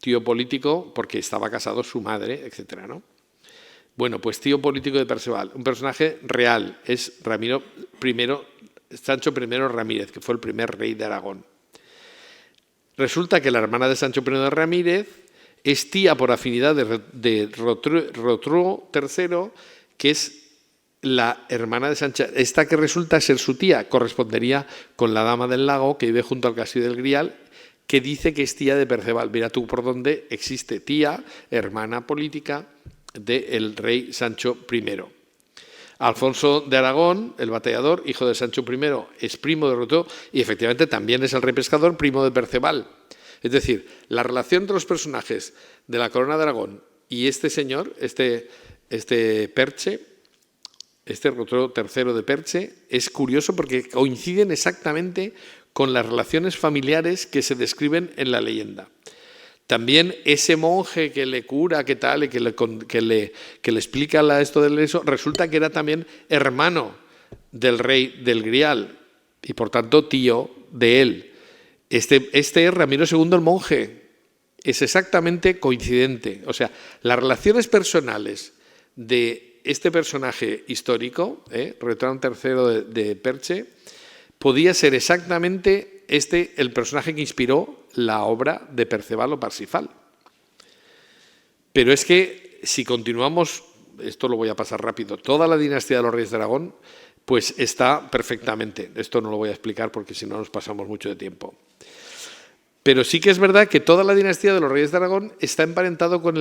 tío político porque estaba casado su madre, etcétera, ¿no? Bueno, pues tío político de Perceval, un personaje real, es Sancho I Ramírez, que fue el primer rey de Aragón. Resulta que la hermana de Sancho I de Ramírez es tía por afinidad de Rotreu III, que es la hermana de Sancho. Esta que resulta ser su tía correspondería con la dama del lago que vive junto al castillo del Grial, que dice que es tía de Perceval. Mira tú por dónde existe tía, hermana política del rey Sancho I. Alfonso de Aragón, el batallador, hijo de Sancho I, es primo de Rotreu y efectivamente también es el rey pescador, primo de Perceval. Es decir, la relación entre los personajes de la corona de Aragón y este señor, este Perche, este Rotreu III de Perche, es curioso porque coinciden exactamente con las relaciones familiares que se describen en la leyenda. También ese monje que le cura, que tal, que le explica esto del eso, resulta que era también hermano del rey del Grial y por tanto tío de él. Este es Ramiro II el monje, es exactamente coincidente. O sea, las relaciones personales de este personaje histórico, Rotreu III de Perche, podía ser exactamente el personaje que inspiró la obra de Perceval o Parsifal. Pero es que si continuamos, esto lo voy a pasar rápido, toda la dinastía de los reyes de Aragón, pues está perfectamente. Esto no lo voy a explicar porque si no nos pasamos mucho de tiempo. Pero sí que es verdad que toda la dinastía de los reyes de Aragón está emparentado con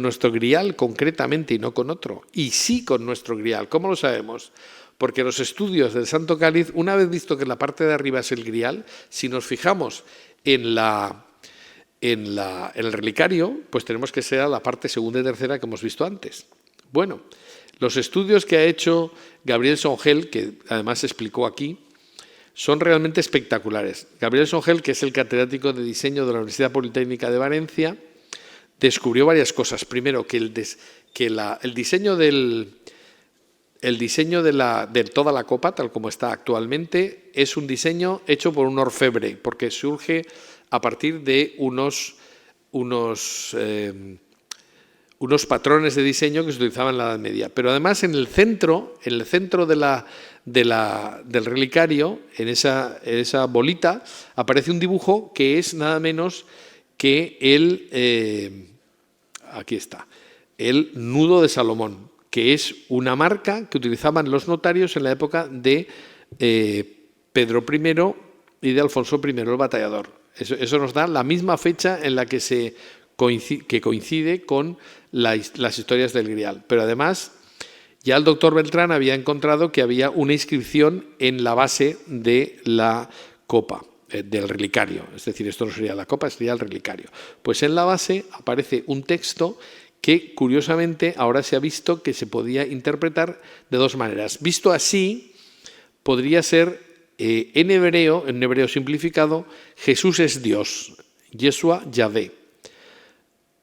nuestro Grial concretamente y no con otro. Y sí con nuestro Grial. ¿Cómo lo sabemos? Porque los estudios del Santo Cáliz, una vez visto que la parte de arriba es el Grial, si nos fijamos en el relicario, pues tenemos que ser la parte segunda y tercera que hemos visto antes. Bueno, los estudios que ha hecho Gabriel Songel, que además se explicó aquí, son realmente espectaculares. Gabriel Songel, que es el catedrático de diseño de la Universidad Politécnica de Valencia, descubrió varias cosas. Primero, que el diseño de toda la copa, tal como está actualmente, es un diseño hecho por un orfebre, porque surge a partir de unos patrones de diseño que se utilizaban en la Edad Media. Pero además en el centro del relicario, en esa bolita, aparece un dibujo que es nada menos que aquí está, el nudo de Salomón, que es una marca que utilizaban los notarios en la época de Pedro I y de Alfonso I el Batallador. Eso nos da la misma fecha en la que coincide con las historias del Grial. Pero además, ya el doctor Beltrán había encontrado que había una inscripción en la base de la copa, del relicario. Es decir, esto no sería la copa, sería el relicario. Pues en la base aparece un texto que, curiosamente, ahora se ha visto que se podía interpretar de dos maneras. Visto así, podría ser en hebreo simplificado, Jesús es Dios, Yeshua, Yahvé.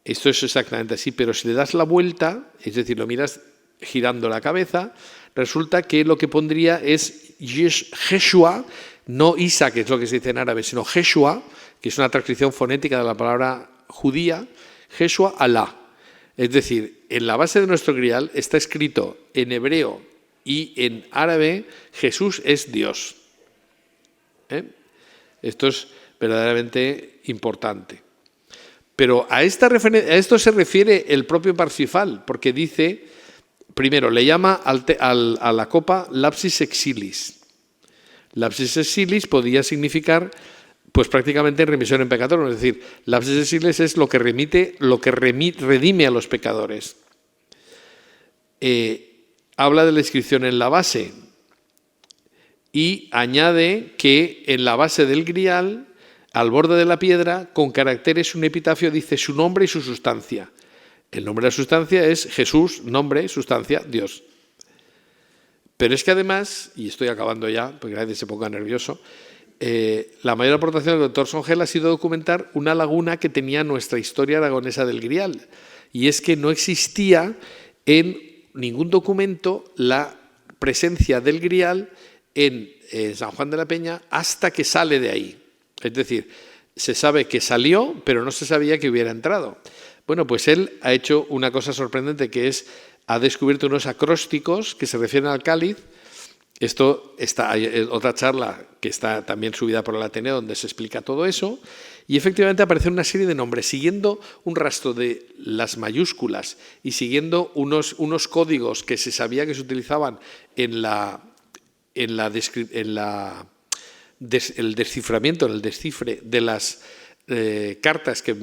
Esto es exactamente así, pero si le das la vuelta, es decir, lo miras girando la cabeza, resulta que lo que pondría es Jeshua, no Isa, que es lo que se dice en árabe, sino Jeshua, que es una transcripción fonética de la palabra judía, Jeshua Alá. Es decir, en la base de nuestro grial está escrito en hebreo y en árabe, Jesús es Dios. Esto es verdaderamente importante. Pero a esto se refiere el propio Parsifal, porque dice, primero, le llama a la copa lapsis exilis. Lapsis exilis podía significar, pues prácticamente remisión en pecatorio, es decir, lapsis exilis es lo que redime a los pecadores. Habla de la inscripción en la base y añade que en la base del grial, al borde de la piedra, con caracteres, un epitafio dice su nombre y su sustancia. El nombre de la sustancia es Jesús, nombre, sustancia, Dios. Pero es que además, y estoy acabando ya, porque a veces se ponga nervioso, la mayor aportación del doctor Songel ha sido documentar una laguna que tenía nuestra historia aragonesa del grial. Y es que no existía en ningún documento la presencia del grial en San Juan de la Peña hasta que sale de ahí. Es decir, se sabe que salió, pero no se sabía que hubiera entrado. Bueno, pues él ha hecho una cosa sorprendente, que es, ha descubierto unos acrósticos que se refieren al cáliz. Esto está, hay otra charla que está también subida por el Ateneo, donde se explica todo eso, y efectivamente aparece una serie de nombres, siguiendo un rastro de las mayúsculas y siguiendo unos códigos que se sabía que se utilizaban en el desciframiento, en el descifre de las cartas que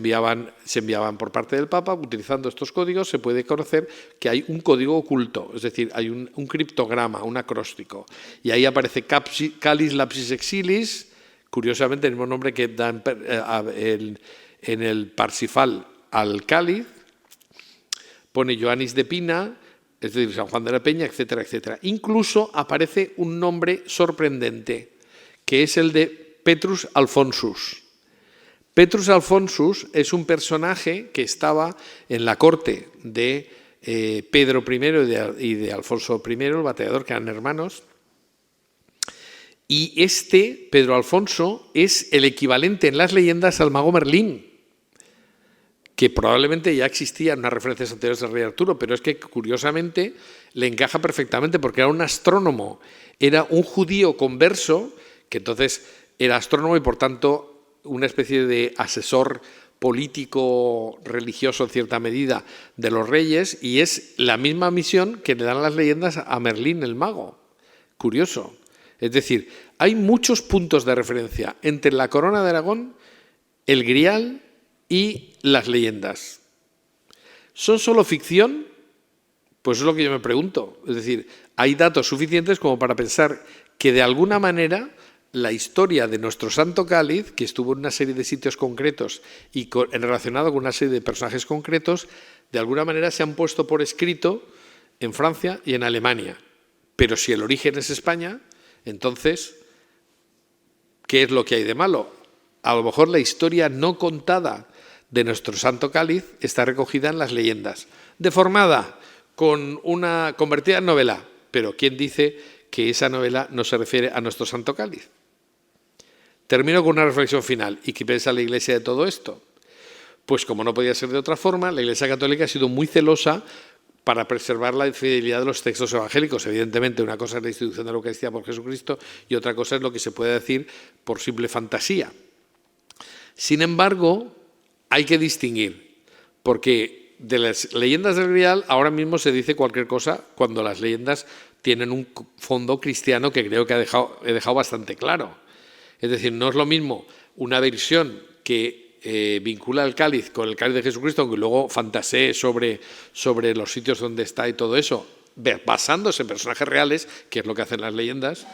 se enviaban por parte del Papa. Utilizando estos códigos se puede conocer que hay un código oculto, es decir, hay un criptograma, un acróstico, y ahí aparece Calis Lapsis Exilis, curiosamente el mismo nombre que da en el Parsifal al cáliz. Pone Joannis de Pina, es decir, San Juan de la Peña, etcétera, etcétera. Incluso aparece un nombre sorprendente, que es el de Petrus Alfonsus. Petrus Alfonsus es un personaje que estaba en la corte de Pedro I y de Alfonso I, el batallador, que eran hermanos. Y Pedro Alfonso, es el equivalente en las leyendas al mago Merlín, que probablemente ya existía en unas referencias anteriores del rey Arturo, pero es que curiosamente le encaja perfectamente porque era un astrónomo, era un judío converso, que entonces era astrónomo y por tanto una especie de asesor político religioso en cierta medida de los reyes, y es la misma misión que le dan las leyendas a Merlín el mago. Curioso. Es decir, hay muchos puntos de referencia entre la corona de Aragón, el grial y las leyendas. ¿Son solo ficción? Pues es lo que yo me pregunto. Es decir, hay datos suficientes como para pensar que de alguna manera la historia de nuestro Santo Cáliz, que estuvo en una serie de sitios concretos y relacionado con una serie de personajes concretos, de alguna manera se han puesto por escrito en Francia y en Alemania. Pero si el origen es España, entonces, ¿qué es lo que hay de malo? A lo mejor la historia no contada de nuestro Santo Cáliz está recogida en las leyendas, deformada, convertida en novela. Pero ¿quién dice que esa novela no se refiere a nuestro Santo Cáliz? Termino con una reflexión final. ¿Y qué piensa la Iglesia de todo esto? Pues como no podía ser de otra forma, la Iglesia Católica ha sido muy celosa para preservar la fidelidad de los textos evangélicos. Evidentemente, una cosa es la institución de la Eucaristía por Jesucristo y otra cosa es lo que se puede decir por simple fantasía. Sin embargo, hay que distinguir, porque de las leyendas del Grial ahora mismo se dice cualquier cosa cuando las leyendas tienen un fondo cristiano que creo que he dejado bastante claro. Es decir, no es lo mismo una versión que vincula el cáliz con el cáliz de Jesucristo, aunque luego fantasee sobre los sitios donde está y todo eso, basándose en personajes reales, que es lo que hacen las leyendas,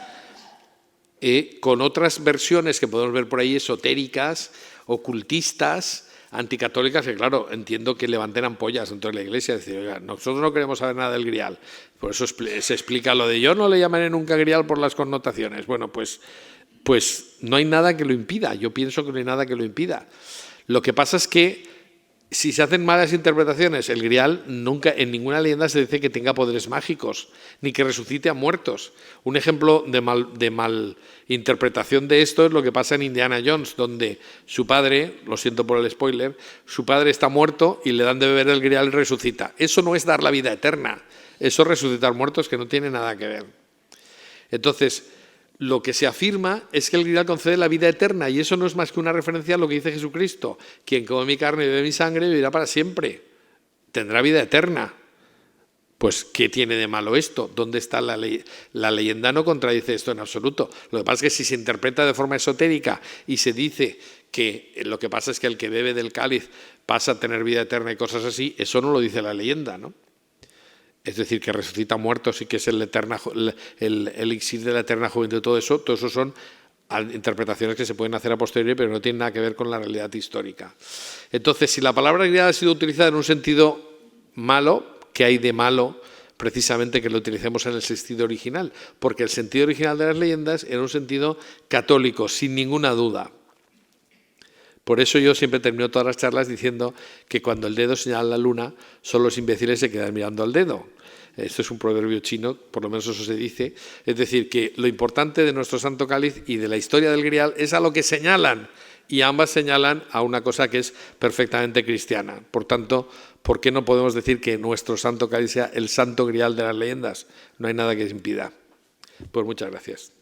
con otras versiones que podemos ver por ahí esotéricas, ocultistas, anticatólicas, que claro, entiendo que levanten ampollas dentro de la Iglesia, es decir, oiga, nosotros no queremos saber nada del Grial. Por eso se explica lo de yo no le llamaré nunca Grial por las connotaciones. Bueno, pues no hay nada que lo impida, yo pienso que no hay nada que lo impida. Lo que pasa es que si se hacen malas interpretaciones, el Grial nunca, en ninguna leyenda se dice que tenga poderes mágicos, ni que resucite a muertos. Un ejemplo de mal interpretación de esto es lo que pasa en Indiana Jones, donde su padre, lo siento por el spoiler, su padre está muerto y le dan de beber el Grial y resucita. Eso no es dar la vida eterna, eso es resucitar muertos, que no tiene nada que ver. Entonces, lo que se afirma es que el Grial concede la vida eterna, y eso no es más que una referencia a lo que dice Jesucristo: quien come mi carne y bebe mi sangre vivirá para siempre, tendrá vida eterna. Pues, ¿qué tiene de malo esto? ¿Dónde está la ley? La leyenda no contradice esto en absoluto. Lo que pasa es que si se interpreta de forma esotérica y se dice que lo que pasa es que el que bebe del cáliz pasa a tener vida eterna y cosas así, eso no lo dice la leyenda, ¿no? Es decir, que resucita muertos y que es el elixir de la eterna juventud, todo eso son interpretaciones que se pueden hacer a posteriori, pero no tienen nada que ver con la realidad histórica. Entonces, si la palabra Grial ha sido utilizada en un sentido malo, ¿qué hay de malo precisamente que lo utilicemos en el sentido original? Porque el sentido original de las leyendas era un sentido católico, sin ninguna duda. Por eso yo siempre termino todas las charlas diciendo que cuando el dedo señala la luna, solo los imbéciles se quedan mirando al dedo. Esto es un proverbio chino, por lo menos eso se dice. Es decir, que lo importante de nuestro Santo Cáliz y de la historia del Grial es a lo que señalan, y ambas señalan a una cosa que es perfectamente cristiana. Por tanto, ¿por qué no podemos decir que nuestro Santo Cáliz sea el Santo Grial de las leyendas? No hay nada que impida. Pues muchas gracias.